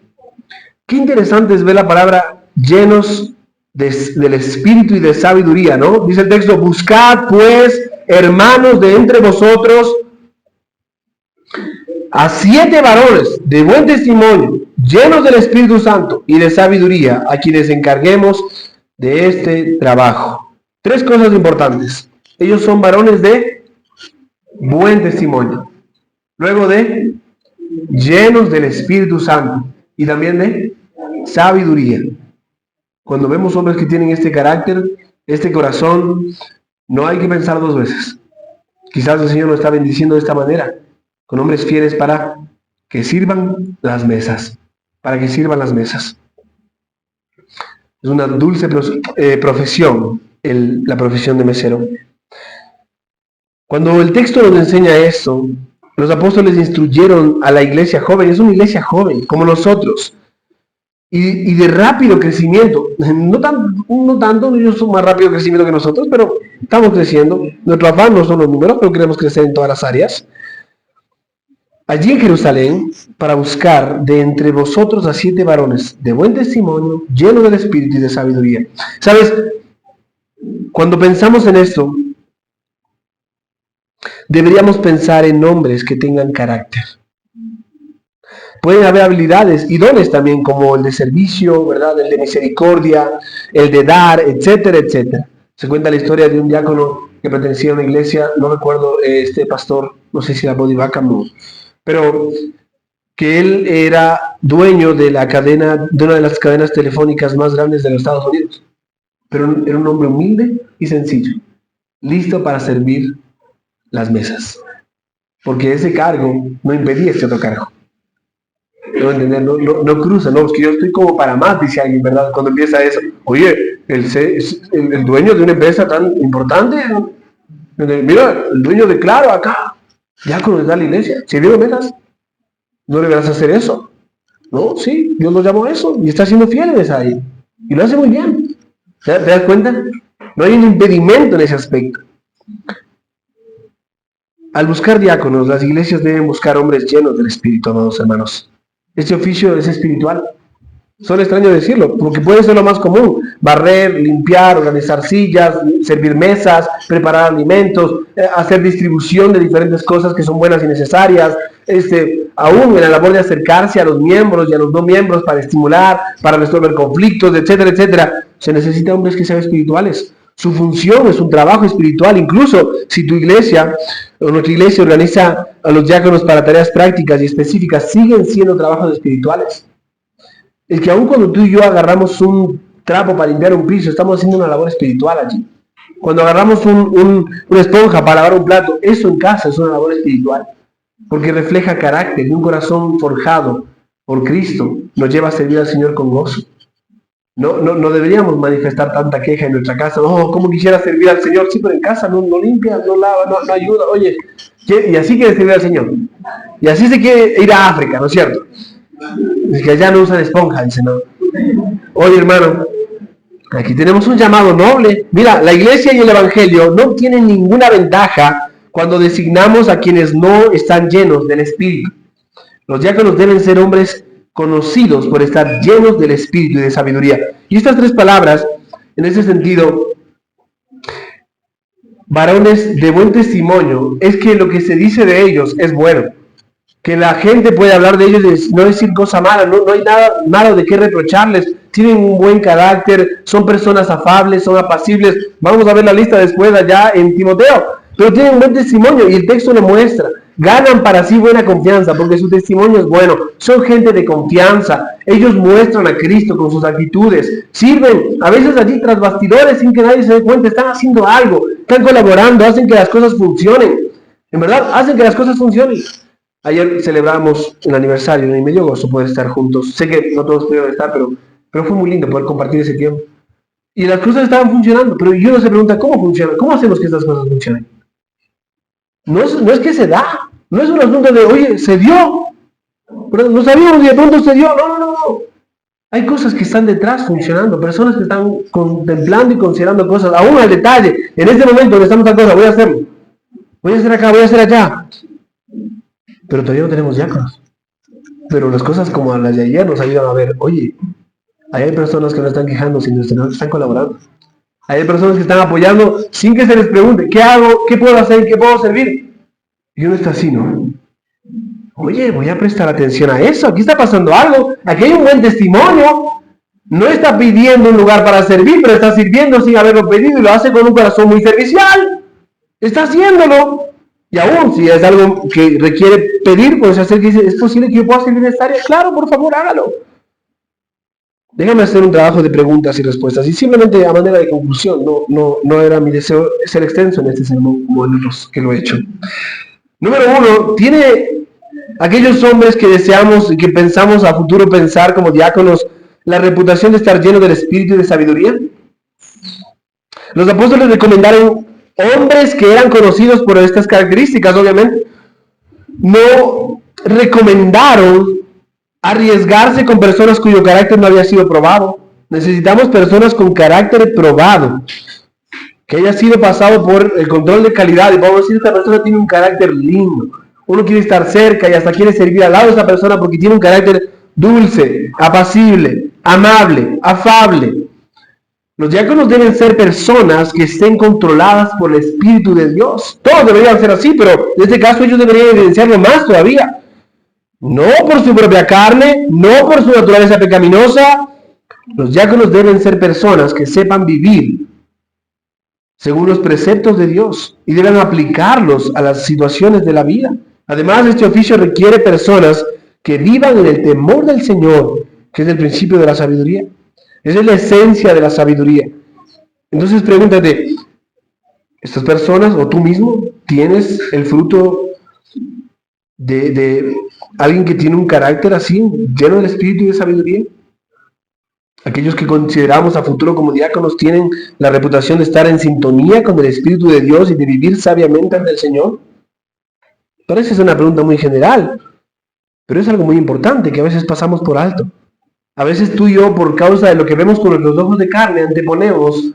Qué interesante es ver la palabra llenos del espíritu y de sabiduría, ¿no? Dice el texto, buscad pues, hermanos de entre vosotros, a 7 varones de buen testimonio, llenos del Espíritu Santo y de sabiduría, a quienes encarguemos de este trabajo. 3 cosas importantes. Ellos son varones de buen testimonio. Luego de llenos del Espíritu Santo y también de sabiduría. Cuando vemos hombres que tienen este carácter, este corazón, no hay que pensar 2 veces. Quizás el Señor nos está bendiciendo de esta manera, con hombres fieles para que sirvan las mesas. Para que sirvan las mesas. Es una dulce profesión, la profesión de mesero. Cuando el texto nos enseña esto, los apóstoles instruyeron a la iglesia joven, es una iglesia joven, como nosotros, y de rápido crecimiento. No tanto, ellos son más rápido crecimiento que nosotros, pero estamos creciendo. Nuestro afán no son los números, pero queremos crecer en todas las áreas. Allí en Jerusalén, para buscar de entre vosotros a 7 varones de buen testimonio, llenos del Espíritu y de sabiduría. ¿Sabes? Cuando pensamos en esto, deberíamos pensar en hombres que tengan carácter. Pueden haber habilidades y dones también, como el de servicio, ¿verdad? El de misericordia, el de dar, etcétera, etcétera. Se cuenta la historia de un diácono que pertenecía a una iglesia, no recuerdo este pastor, no sé si era Bodhivaca, pero que él era dueño de la cadena, de una de las cadenas telefónicas más grandes de los Estados Unidos. Pero era un hombre humilde y sencillo, listo para servir las mesas. Porque ese cargo no impedía este otro cargo. No cruza, no, es que yo estoy como para más, dice alguien, ¿verdad? Cuando empieza eso, oye, el dueño de una empresa tan importante, mira, el dueño de Claro acá, ya cuando está la iglesia, si vieron mesas, no le vas a hacer eso. No, sí, Dios lo llamó a eso y está siendo fiel en esa ahí. Y lo hace muy bien. ¿Te das cuenta? No hay un impedimento en ese aspecto. Al buscar diáconos, las iglesias deben buscar hombres llenos del Espíritu, amados hermanos. Este oficio es espiritual. Solo extraño decirlo, porque puede ser lo más común. Barrer, limpiar, organizar sillas, servir mesas, preparar alimentos, hacer distribución de diferentes cosas que son buenas y necesarias. Aún en la labor de acercarse a los miembros y a los no miembros para estimular, para resolver conflictos, etcétera, etcétera. Se necesitan hombres que sean espirituales. Su función es un trabajo espiritual. Incluso si tu iglesia o nuestra iglesia organiza a los diáconos para tareas prácticas y específicas, siguen siendo trabajos espirituales. Es que aun cuando tú y yo agarramos un trapo para limpiar un piso, estamos haciendo una labor espiritual allí. Cuando agarramos una esponja para lavar un plato, eso en casa es una labor espiritual, porque refleja carácter y un corazón forjado por Cristo nos lleva a servir al Señor con gozo. No deberíamos manifestar tanta queja en nuestra casa. No, ¿cómo quisiera servir al Señor? Sí, pero en casa no limpia, no lava, no ayuda. Oye, y así quiere servir al Señor. Y así se quiere ir a África, ¿no es cierto? Es que allá no usan esponja, dice, no. Oye, hermano, aquí tenemos un llamado noble. Mira, la iglesia y el evangelio no tienen ninguna ventaja cuando designamos a quienes no están llenos del Espíritu. Los diáconos deben ser hombres conocidos por estar llenos del Espíritu y de sabiduría. Y estas tres palabras, en ese sentido, varones de buen testimonio, es que lo que se dice de ellos es bueno. Que la gente puede hablar de ellos y no decir cosa mala, no hay nada malo de qué reprocharles. Tienen un buen carácter, son personas afables, son apacibles. Vamos a ver la lista después allá en Timoteo. Pero tienen un buen testimonio y el texto lo muestra. Ganan para sí buena confianza porque su testimonio es bueno. Son gente de confianza. Ellos muestran a Cristo con sus actitudes. Sirven a veces allí tras bastidores sin que nadie se dé cuenta. Están haciendo algo. Están colaborando. Hacen que las cosas funcionen. En verdad, hacen que las cosas funcionen. Ayer celebramos el aniversario y me dio gozo poder estar juntos. Sé que no todos pudieron estar, pero fue muy lindo poder compartir ese tiempo. Y las cosas estaban funcionando. Pero uno se pregunta, ¿cómo funciona? ¿Cómo hacemos que estas cosas funcionen? No es que se da. No es un asunto de, oye, se dio. Pero no sabíamos y de pronto se dio. No. Hay cosas que están detrás funcionando. Personas que están contemplando y considerando cosas. Aún al detalle. En este momento donde estamos tal cosa, voy a hacerlo. Voy a hacer acá, voy a hacer allá. Pero todavía no tenemos diáconos. Pero las cosas como las de ayer nos ayudan a ver, oye, ahí hay personas que no están quejando, sino que están colaborando. Hay personas que están apoyando sin que se les pregunte, ¿qué hago? ¿Qué puedo hacer? ¿Qué puedo servir? Y uno está así, ¿no? Oye, voy a prestar atención a eso. Aquí está pasando algo. Aquí hay un buen testimonio. No está pidiendo un lugar para servir, pero está sirviendo sin haberlo pedido y lo hace con un corazón muy servicial. Está haciéndolo. Y aún si es algo que requiere pedir, pues hacer que dice, ¿es posible que yo pueda servir en esta área? Claro, por favor, hágalo. Déjame hacer un trabajo de preguntas y respuestas. Y simplemente a manera de conclusión, no era mi deseo ser extenso en este sermón como en otros que lo he hecho. Número uno, ¿tiene aquellos hombres que deseamos y que pensamos a futuro pensar como diáconos la reputación de estar lleno del espíritu y de sabiduría? Los apóstoles recomendaron hombres que eran conocidos por estas características, obviamente. No recomendaron arriesgarse con personas cuyo carácter no había sido probado. Necesitamos personas con carácter probado, que haya sido pasado por el control de calidad. Y vamos a decir, esta persona tiene un carácter lindo. Uno quiere estar cerca y hasta quiere servir al lado de esa persona porque tiene un carácter dulce, apacible, amable, afable. Los diáconos deben ser personas que estén controladas por el Espíritu de Dios. Todos deberían ser así, pero en este caso ellos deberían evidenciarlo más todavía. No por su propia carne, no por su naturaleza pecaminosa. Los diáconos deben ser personas que sepan vivir según los preceptos de Dios y deben aplicarlos a las situaciones de la vida. Además, este oficio requiere personas que vivan en el temor del Señor, que es el principio de la sabiduría. Esa es la esencia de la sabiduría. Entonces pregúntate, ¿estas personas o tú mismo tienes el fruto de alguien que tiene un carácter así, lleno del espíritu y de sabiduría? Aquellos que consideramos a futuro como diáconos tienen la reputación de estar en sintonía con el Espíritu de Dios y de vivir sabiamente ante el Señor. Parece ser una pregunta muy general, pero es algo muy importante que a veces pasamos por alto. A veces tú y yo, por causa de lo que vemos con nuestros ojos de carne, anteponemos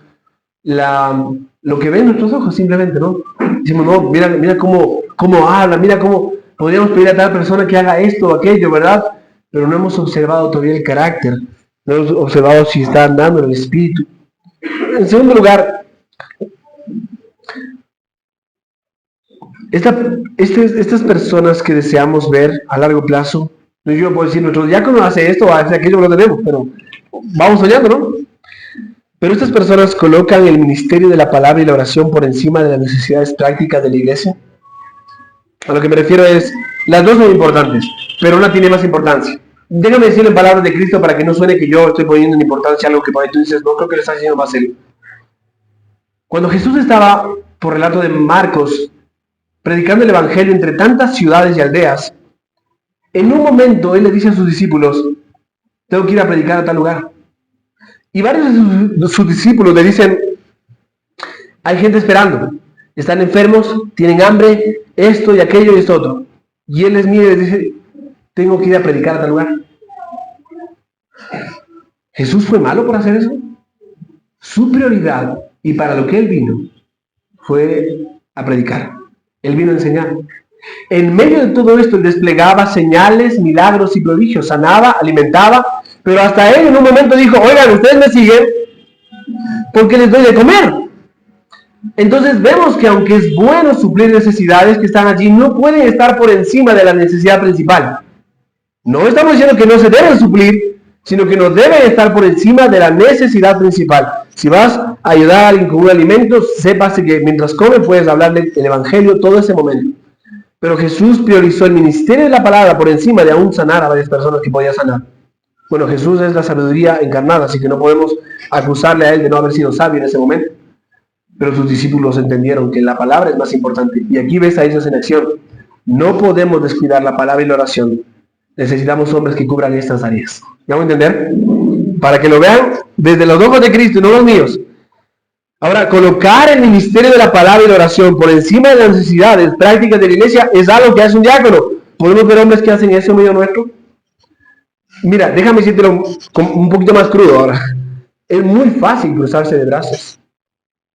lo que ven nuestros ojos simplemente, ¿no? Decimos, no, mira cómo habla, mira cómo podríamos pedir a tal persona que haga esto o aquello, ¿verdad? Pero no hemos observado todavía el carácter. No hemos observado si está andando en el espíritu. En segundo lugar, estas personas que deseamos ver a largo plazo, yo puedo decir, nuestro diácono hace esto o hace aquello, lo tenemos, pero vamos soñando, ¿no? Pero estas personas colocan el ministerio de la palabra y la oración por encima de las necesidades prácticas de la iglesia. A lo que me refiero es, las dos son importantes, pero una tiene más importancia. Déjame decirlo en palabras de Cristo para que no suene que yo estoy poniendo en importancia algo que por ahí tú dices, no creo que lo estás haciendo más serio. Cuando Jesús estaba, por relato de Marcos, predicando el evangelio entre tantas ciudades y aldeas, en un momento Él le dice a sus discípulos, tengo que ir a predicar a tal lugar. Y varios de sus discípulos le dicen, hay gente esperando, están enfermos, tienen hambre, esto y aquello y esto otro. Y Él les mira y les dice, tengo que ir a predicar a tal lugar. ¿Jesús fue malo por hacer eso? Su prioridad y para lo que Él vino fue a predicar. Él vino a enseñar. En medio de todo esto, Él desplegaba señales, milagros y prodigios, sanaba, alimentaba, pero hasta Él en un momento dijo, oigan, ustedes me siguen porque les doy de comer. Entonces vemos que aunque es bueno suplir necesidades que están allí, no pueden estar por encima de la necesidad principal. No estamos diciendo que no se deben suplir, sino que no deben estar por encima de la necesidad principal. Si vas a ayudar a alguien con un alimento, sepas que mientras come puedes hablarle el evangelio todo ese momento. Pero Jesús priorizó el ministerio de la palabra por encima de aún sanar a varias personas que podía sanar. Bueno, Jesús es la sabiduría encarnada, así que no podemos acusarle a Él de no haber sido sabio en ese momento. Pero sus discípulos entendieron que la palabra es más importante. Y aquí ves a ellos en acción. No podemos descuidar la palabra y la oración. Necesitamos hombres que cubran estas áreas. ¿Ya van a entender? Para que lo vean desde los ojos de Cristo y no los míos. Ahora, colocar el ministerio de la palabra y la oración por encima de las necesidades prácticas de la iglesia es algo que hace un diácono. ¿Podemos ver hombres que hacen eso en medio nuestro? Mira, déjame decírtelo un poquito más crudo ahora. Es muy fácil cruzarse de brazos.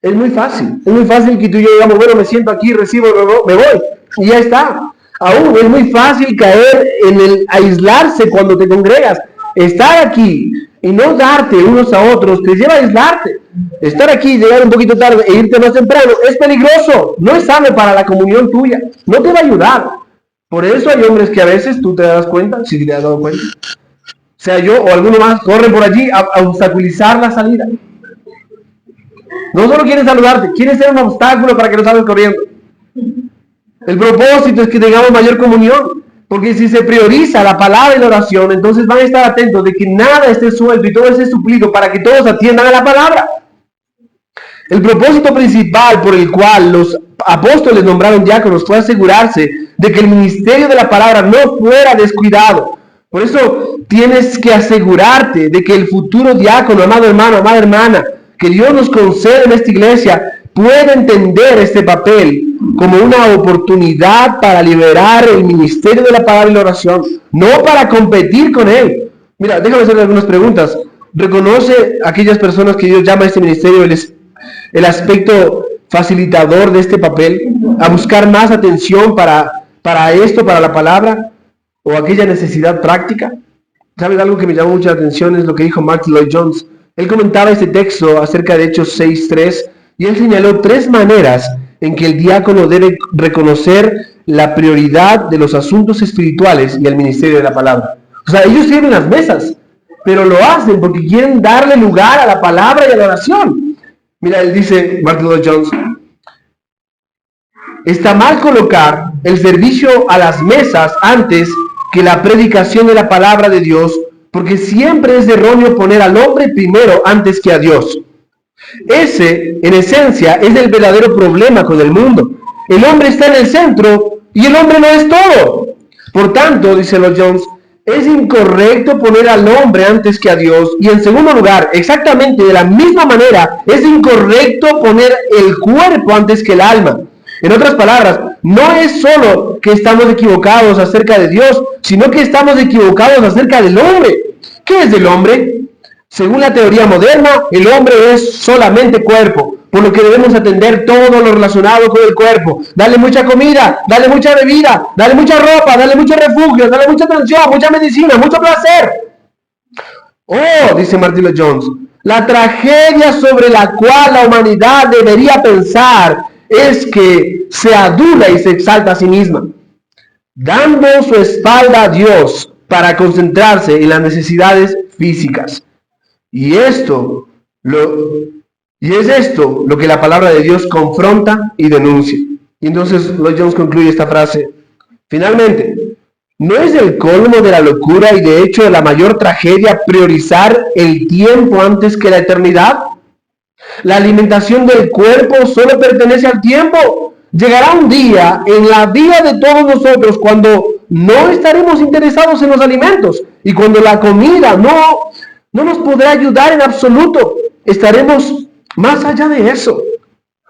Es muy fácil que tú y yo digamos, bueno, me siento aquí, recibo, me voy, y ya está. Aún es muy fácil caer en el aislarse cuando te congregas. Estar aquí y no darte unos a otros te lleva a aislarte. Estar aquí, llegar un poquito tarde e irte más temprano es peligroso, no es sano para la comunión tuya, no te va a ayudar. Por eso hay hombres que a veces tú te das cuenta, si te has dado cuenta, sea yo o alguno más, corren por allí a obstaculizar la salida. No solo quieren saludarte, quieren ser un obstáculo para que no salgas corriendo. El propósito es que tengamos mayor comunión, porque si se prioriza la palabra y la oración, entonces van a estar atentos de que nada esté suelto y todo esté suplido para que todos atiendan a la palabra. El propósito principal por el cual los apóstoles nombraron diáconos fue asegurarse de que el ministerio de la palabra no fuera descuidado. Por eso tienes que asegurarte de que el futuro diácono, amado hermano, amada hermana, que Dios nos concede en esta iglesia, puede entender este papel como una oportunidad para liberar el ministerio de la palabra y la oración, no para competir con él. Mira, déjame hacerle algunas preguntas. ¿Reconoce a aquellas personas que Dios llama a este ministerio el aspecto facilitador de este papel, a buscar más atención para esto, para la palabra, o aquella necesidad práctica? ¿Sabes algo que me llamó mucha atención? Es lo que dijo Mark Lloyd Jones. Él comentaba este texto acerca de Hechos 6:3 y él señaló 3 maneras en que el diácono debe reconocer la prioridad de los asuntos espirituales y el ministerio de la palabra. O sea, ellos sirven las mesas, pero lo hacen porque quieren darle lugar a la palabra y a la oración. Mira, él dice, Mark Lloyd Jones, está mal colocar el servicio a las mesas antes que la predicación de la palabra de Dios, porque siempre es erróneo poner al hombre primero antes que a Dios. Ese, en esencia, es el verdadero problema con el mundo. El hombre está en el centro y el hombre no es todo. Por tanto, dice Lloyd Jones, es incorrecto poner al hombre antes que a Dios. Y en segundo lugar, exactamente de la misma manera, es incorrecto poner el cuerpo antes que el alma. En otras palabras, no es solo que estamos equivocados acerca de Dios, sino que estamos equivocados acerca del hombre. ¿Qué es el hombre? Según la teoría moderna, el hombre es solamente cuerpo, por lo que debemos atender todo lo relacionado con el cuerpo. Dale mucha comida, dale mucha bebida, dale mucha ropa, dale mucho refugio, dale mucha atención, mucha medicina, mucho placer. Oh, dice Martin Lloyd Jones, la tragedia sobre la cual la humanidad debería pensar es que se adula y se exalta a sí misma, dando su espalda a Dios para concentrarse en las necesidades físicas. Y esto Lo, y es esto lo que la palabra de Dios confronta y denuncia. Y entonces Lloyd Jones concluye esta frase. Finalmente, ¿no es el colmo de la locura y de hecho de la mayor tragedia priorizar el tiempo antes que la eternidad? La alimentación del cuerpo solo pertenece al tiempo. Llegará un día en la vida de todos nosotros cuando no estaremos interesados en los alimentos y cuando la comida no nos podrá ayudar en absoluto. Estaremos más allá de eso.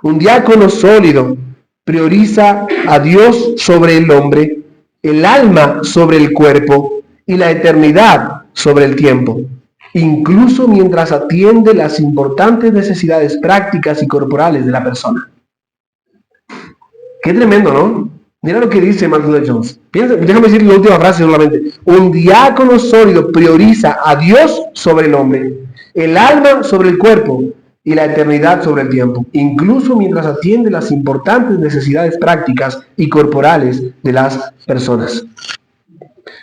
Un diácono sólido prioriza a Dios sobre el hombre, el alma sobre el cuerpo y la eternidad sobre el tiempo, incluso mientras atiende las importantes necesidades prácticas y corporales de la persona. Qué tremendo, ¿no? Mira lo que dice Martin Lloyd Jones. Déjame decir la última frase solamente. Un diácono sólido prioriza a Dios sobre el hombre, el alma sobre el cuerpo y la eternidad sobre el tiempo, incluso mientras atiende las importantes necesidades prácticas y corporales de las personas.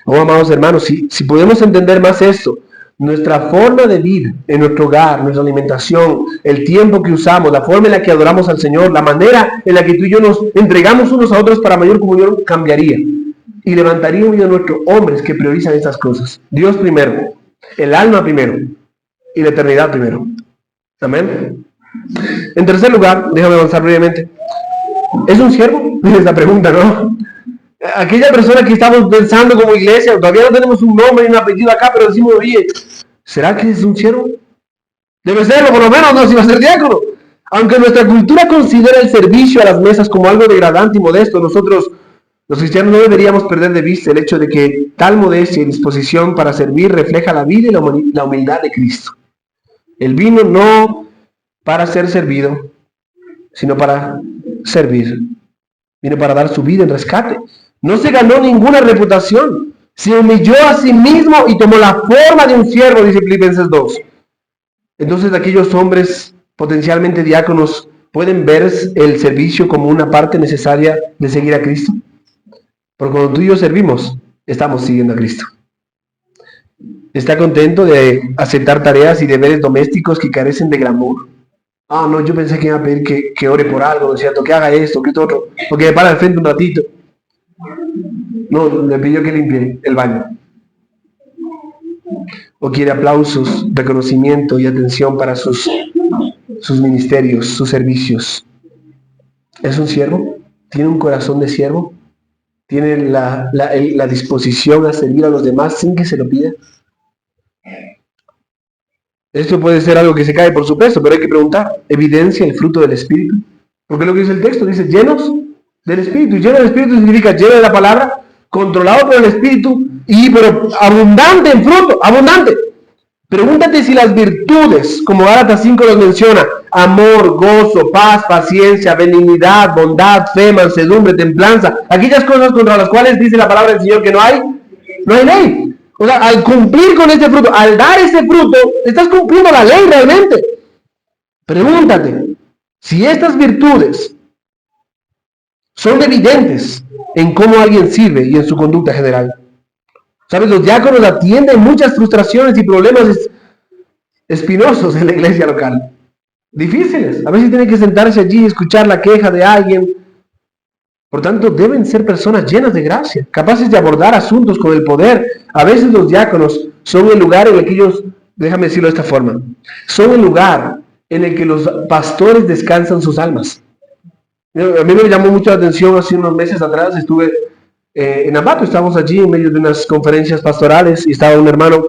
Oh, amados hermanos, si podemos entender más esto, nuestra forma de vida en nuestro hogar, nuestra alimentación, el tiempo que usamos, la forma en la que adoramos al Señor, la manera en la que tú y yo nos entregamos unos a otros para mayor comunión, cambiaría. Y levantaría un nuestros hombres que priorizan estas cosas. Dios primero, el alma primero y la eternidad primero. Amén. En tercer lugar, déjame avanzar brevemente. ¿Es un siervo? Es la pregunta, ¿no? Aquella persona que estamos pensando como iglesia, todavía no tenemos un nombre y un apellido acá, pero decimos, oye, ¿será que es un siervo? Debe serlo, por lo menos, no, si va a ser diácono. Aunque nuestra cultura considera el servicio a las mesas como algo degradante y modesto, nosotros, los cristianos, no deberíamos perder de vista el hecho de que tal modestia y disposición para servir refleja la vida y la humildad de Cristo. Él vino no para ser servido, sino para servir. Vino para dar su vida en rescate. No se ganó ninguna reputación. Se humilló a sí mismo y tomó la forma de un siervo, dice Filipenses 2. Entonces aquellos hombres potencialmente diáconos pueden ver el servicio como una parte necesaria de seguir a Cristo. Porque cuando tú y yo servimos, estamos siguiendo a Cristo. ¿Está contento de aceptar tareas y deberes domésticos que carecen de glamour? Ah, no, yo pensé que iba a pedir que ore por algo, ¿no es cierto? Que haga esto, que esto otro, o que me para al frente un ratito. No, le pidió que limpie el baño. O quiere aplausos, reconocimiento y atención para sus ministerios, sus servicios. ¿Es un siervo? ¿Tiene un corazón de siervo? ¿Tiene la disposición a servir a los demás sin que se lo pida? Esto puede ser algo que se cae por su peso, pero hay que preguntar, ¿evidencia el fruto del Espíritu? Porque lo que dice el texto, dice llenos del Espíritu. Lleno del Espíritu significa lleno de la palabra, controlado por el Espíritu, pero abundante en fruto, abundante. Pregúntate si las virtudes, como Gálatas 5 los menciona, amor, gozo, paz, paciencia, benignidad, bondad, fe, mansedumbre, templanza, aquellas cosas contra las cuales dice la palabra del Señor que no hay ley. O sea, al cumplir con este fruto, al dar este fruto, estás cumpliendo la ley realmente. Pregúntate si estas virtudes son evidentes en cómo alguien sirve y en su conducta general. ¿Sabes? Los diáconos atienden muchas frustraciones y problemas espinosos en la iglesia local. Difíciles. A veces tienen que sentarse allí y escuchar la queja de alguien. Por tanto, deben ser personas llenas de gracia, capaces de abordar asuntos con el poder. A veces los diáconos son el lugar en el que ellos, déjame decirlo de esta forma, son el lugar en el que los pastores descansan sus almas. A mí me llamó mucho la atención hace unos meses atrás, estuve en Ambato, estábamos allí en medio de unas conferencias pastorales y estaba un hermano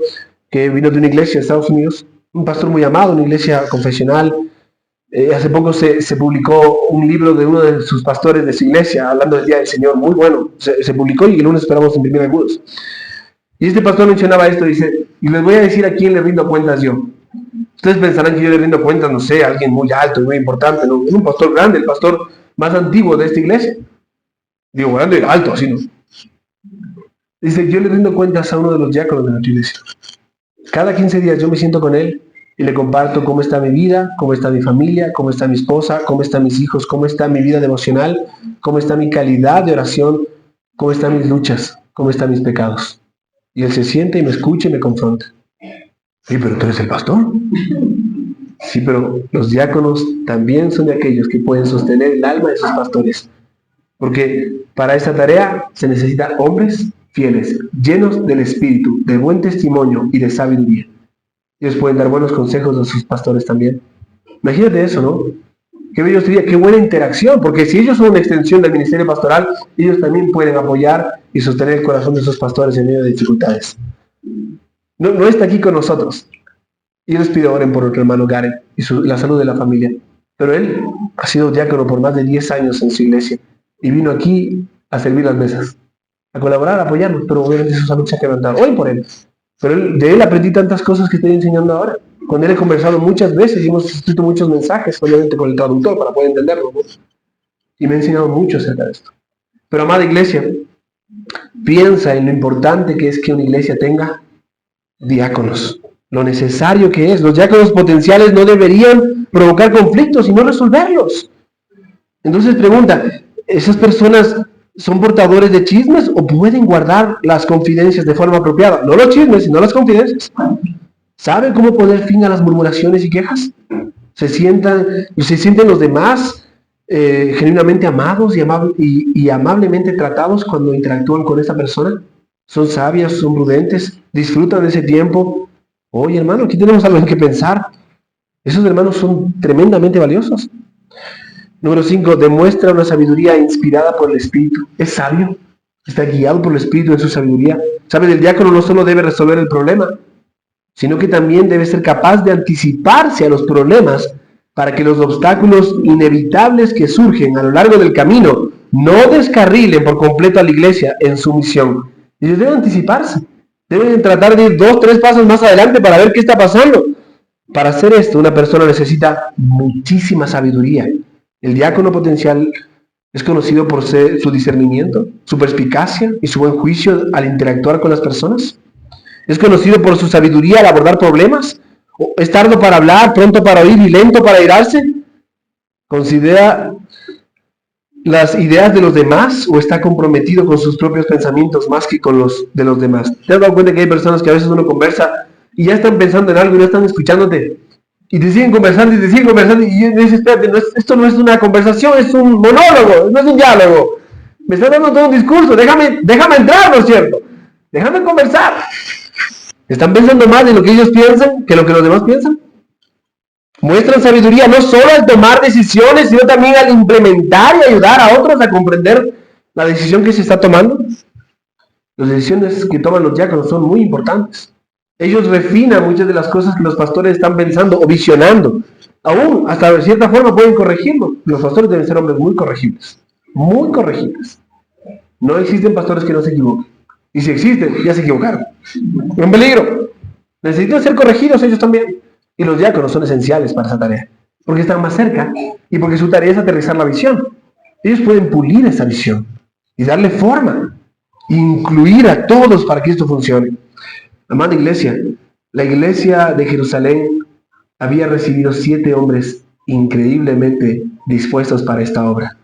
que vino de una iglesia de Estados Unidos, un pastor muy amado, una iglesia confesional. Hace poco se publicó un libro de uno de sus pastores de su iglesia, hablando del Día del Señor, muy bueno. Se publicó y el lunes esperamos imprimir algunos. Y este pastor mencionaba esto, dice, y les voy a decir a quién le rindo cuentas yo. Ustedes pensarán que yo le rindo cuentas, no sé, a alguien muy alto y muy importante, no, es un pastor grande, el pastor más antiguo de esta iglesia. Digo, grande, alto, así, ¿no? Dice, yo le rindo cuentas a uno de los diáconos de nuestra iglesia. Cada 15 días yo me siento con él y le comparto cómo está mi vida, cómo está mi familia, cómo está mi esposa, cómo están mis hijos, cómo está mi vida devocional, cómo está mi calidad de oración, cómo están mis luchas, cómo están mis pecados. Y él se siente y me escucha y me confronta. Sí, pero tú eres el pastor. Sí, pero los diáconos también son de aquellos que pueden sostener el alma de sus pastores. Porque para esta tarea se necesitan hombres fieles, llenos del Espíritu, de buen testimonio y de sabiduría. Ellos pueden dar buenos consejos a sus pastores también. Imagínate eso, ¿no? Qué bello sería, qué buena interacción, porque si ellos son una extensión del ministerio pastoral, ellos también pueden apoyar y sostener el corazón de sus pastores en medio de dificultades. No está aquí con nosotros. Y yo les pido oren por nuestro hermano Garen y la salud de la familia. Pero él ha sido diácono por más de 10 años en su iglesia y vino aquí a servir las mesas, a colaborar, a apoyarnos, pero obviamente su salud se ha quebrantado. Oren por él. Pero de él aprendí tantas cosas que estoy enseñando ahora. Con él he conversado muchas veces y hemos escrito muchos mensajes, obviamente con el traductor para poder entenderlo, ¿no? Y me ha enseñado mucho acerca de esto. Pero amada iglesia, piensa en lo importante que es que una iglesia tenga diáconos. Lo necesario que es. Los diáconos potenciales no deberían provocar conflictos, sino resolverlos. Entonces pregunta, ¿esas personas son portadores de chismes o pueden guardar las confidencias de forma apropiada? No los chismes, sino las confidencias. ¿Saben cómo poner fin a las murmuraciones y quejas? ¿Se sienten los demás genuinamente amados y amablemente tratados cuando interactúan con esa persona? ¿Son sabias, son prudentes, disfrutan de ese tiempo? Oye, hermano, aquí tenemos algo en que pensar. Esos hermanos son tremendamente valiosos. Número 5, demuestra una sabiduría inspirada por el Espíritu. Es sabio, está guiado por el Espíritu en su sabiduría. ¿Sabe? El diácono no solo debe resolver el problema, sino que también debe ser capaz de anticiparse a los problemas para que los obstáculos inevitables que surgen a lo largo del camino no descarrilen por completo a la iglesia en su misión. Ellos deben anticiparse, deben tratar de ir 2, 3 pasos más adelante para ver qué está pasando. Para hacer esto, una persona necesita muchísima sabiduría. El diácono potencial es conocido por su discernimiento, su perspicacia y su buen juicio al interactuar con las personas. Es conocido por su sabiduría al abordar problemas. ¿Es tardo para hablar, pronto para oír y lento para airarse? ¿Considera las ideas de los demás o está comprometido con sus propios pensamientos más que con los de los demás? ¿Te has dado cuenta que hay personas que a veces uno conversa y ya están pensando en algo y no están escuchándote? Y te siguen conversando y dices, espérate, esto no es una conversación, es un monólogo, no es un diálogo. Me están dando todo un discurso, déjame entrar, ¿no es cierto? Déjame conversar. ¿Están pensando más en lo que ellos piensan que lo que los demás piensan? Muestran sabiduría no solo al tomar decisiones, sino también al implementar y ayudar a otros a comprender la decisión que se está tomando. Las decisiones que toman los diáconos son muy importantes. Ellos refinan muchas de las cosas que los pastores están pensando o visionando. Aún, hasta de cierta forma, pueden corregirlo. Los pastores deben ser hombres muy corregibles. Muy corregibles. No existen pastores que no se equivoquen. Y si existen, ya se equivocaron. Un peligro. Necesitan ser corregidos ellos también. Y los diáconos son esenciales para esa tarea. Porque están más cerca y porque su tarea es aterrizar la visión. Ellos pueden pulir esa visión y darle forma. Incluir a todos para que esto funcione. Amada iglesia, la iglesia de Jerusalén había recibido 7 hombres increíblemente dispuestos para esta obra.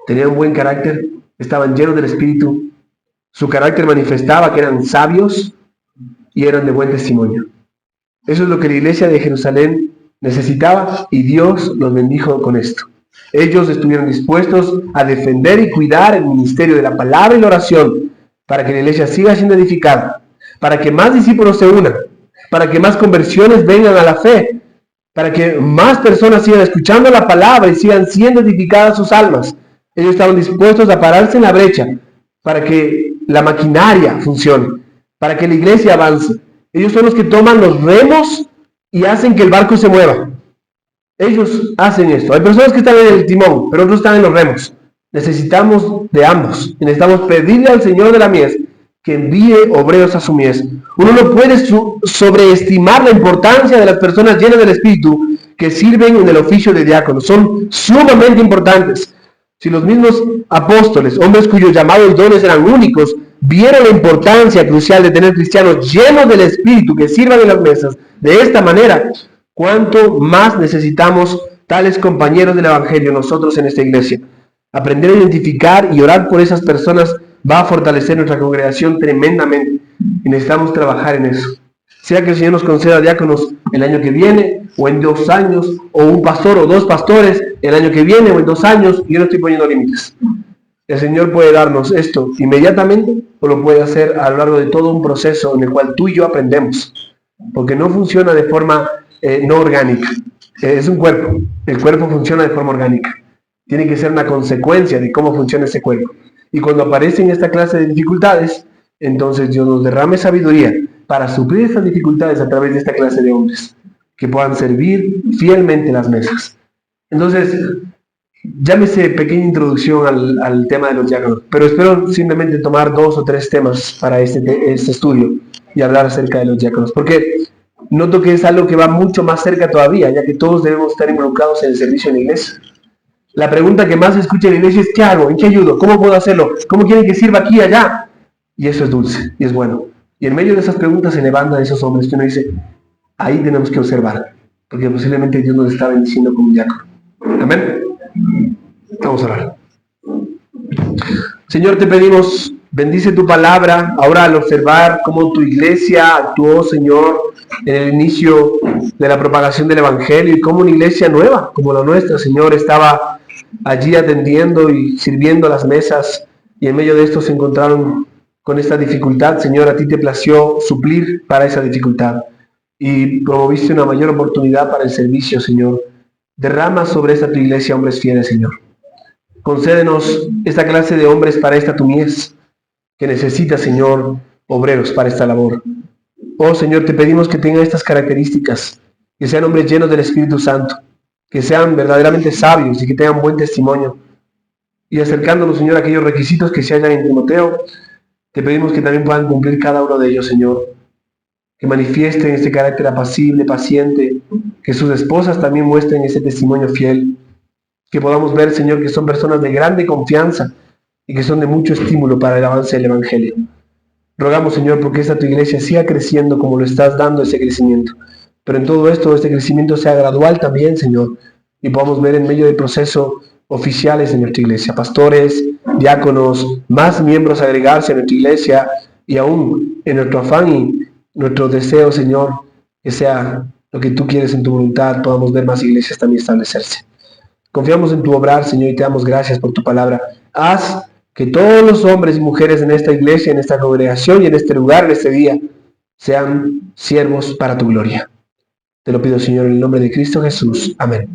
Tenían un buen carácter, estaban llenos del Espíritu, su carácter manifestaba que eran sabios y eran de buen testimonio. Eso es lo que la iglesia de Jerusalén necesitaba y Dios los bendijo con esto. Ellos estuvieron dispuestos a defender y cuidar el ministerio de la palabra y la oración para que la iglesia siga siendo edificada, para que más discípulos se unan, para que más conversiones vengan a la fe, para que más personas sigan escuchando la palabra y sigan siendo edificadas sus almas. Ellos estaban dispuestos a pararse en la brecha para que la maquinaria funcione, para que la iglesia avance. Ellos son los que toman los remos y hacen que el barco se mueva. Ellos hacen esto. Hay personas que están en el timón, pero otros están en los remos. Necesitamos de ambos. Y necesitamos pedirle al Señor de la mies que envíe obreros a su mies. Uno no puede sobreestimar la importancia de las personas llenas del Espíritu que sirven en el oficio de diácono. Son sumamente importantes. Si los mismos apóstoles, hombres cuyos llamados y dones eran únicos, vieron la importancia crucial de tener cristianos llenos del Espíritu que sirvan en las mesas de esta manera, ¿cuánto más necesitamos tales compañeros del Evangelio nosotros en esta iglesia? Aprender a identificar y orar por esas personas va a fortalecer nuestra congregación tremendamente y necesitamos trabajar en eso. Sea que el Señor nos conceda diáconos el año que viene, o en 2 años, o un pastor o 2 pastores el año que viene, o en 2 años. Yo no estoy poniendo límites. El Señor puede darnos esto inmediatamente, o lo puede hacer a lo largo de todo un proceso en el cual tú y yo aprendemos. Porque no funciona de forma no orgánica. Es un cuerpo. El cuerpo funciona de forma orgánica. Tiene que ser una consecuencia de cómo funciona ese cuerpo. Y cuando aparecen esta clase de dificultades, entonces Dios nos derrame sabiduría para suplir estas dificultades a través de esta clase de hombres, que puedan servir fielmente las mesas. Entonces, llámese pequeña introducción al tema de los diáconos, pero espero simplemente tomar 2 o 3 temas para este estudio y hablar acerca de los diáconos, porque noto que es algo que va mucho más cerca todavía, ya que todos debemos estar involucrados en el servicio en la iglesia. La pregunta que más se escucha en la iglesia es: ¿qué hago? ¿En qué ayudo? ¿Cómo puedo hacerlo? ¿Cómo quieren que sirva aquí y allá? Y eso es dulce y es bueno. Y en medio de esas preguntas se levantan esos hombres que uno dice: ahí tenemos que observar, porque posiblemente Dios nos está bendiciendo como diácono. Amén. Vamos a orar. Señor, te pedimos, bendice tu palabra ahora al observar cómo tu iglesia actuó, Señor, en el inicio de la propagación del Evangelio, y cómo una iglesia nueva como la nuestra, Señor, estaba allí atendiendo y sirviendo las mesas, y en medio de esto se encontraron con esta dificultad. Señor, a ti te plació suplir para esa dificultad y promoviste una mayor oportunidad para el servicio, Señor. Derrama sobre esta tu iglesia hombres fieles, Señor. Concédenos esta clase de hombres para esta tu mies, que necesita, Señor, obreros para esta labor. Oh, Señor, te pedimos que tengan estas características, que sean hombres llenos del Espíritu Santo, que sean verdaderamente sabios y que tengan buen testimonio. Y acercándonos, Señor, a aquellos requisitos que se hallan en Timoteo, te pedimos que también puedan cumplir cada uno de ellos, Señor. Que manifiesten este carácter apacible, paciente, que sus esposas también muestren ese testimonio fiel. Que podamos ver, Señor, que son personas de grande confianza y que son de mucho estímulo para el avance del Evangelio. Rogamos, Señor, porque esta tu iglesia siga creciendo como lo estás dando ese crecimiento. Pero en todo esto, este crecimiento sea gradual también, Señor, y podamos ver en medio del proceso oficiales en nuestra iglesia, pastores, diáconos, más miembros agregarse a nuestra iglesia, y aún en nuestro afán y nuestro deseo, Señor, que sea lo que tú quieres en tu voluntad, podamos ver más iglesias también establecerse. Confiamos en tu obrar, Señor, y te damos gracias por tu palabra. Haz que todos los hombres y mujeres en esta iglesia, en esta congregación y en este lugar, en este día, sean siervos para tu gloria. Te lo pido, Señor, en el nombre de Cristo Jesús. Amén.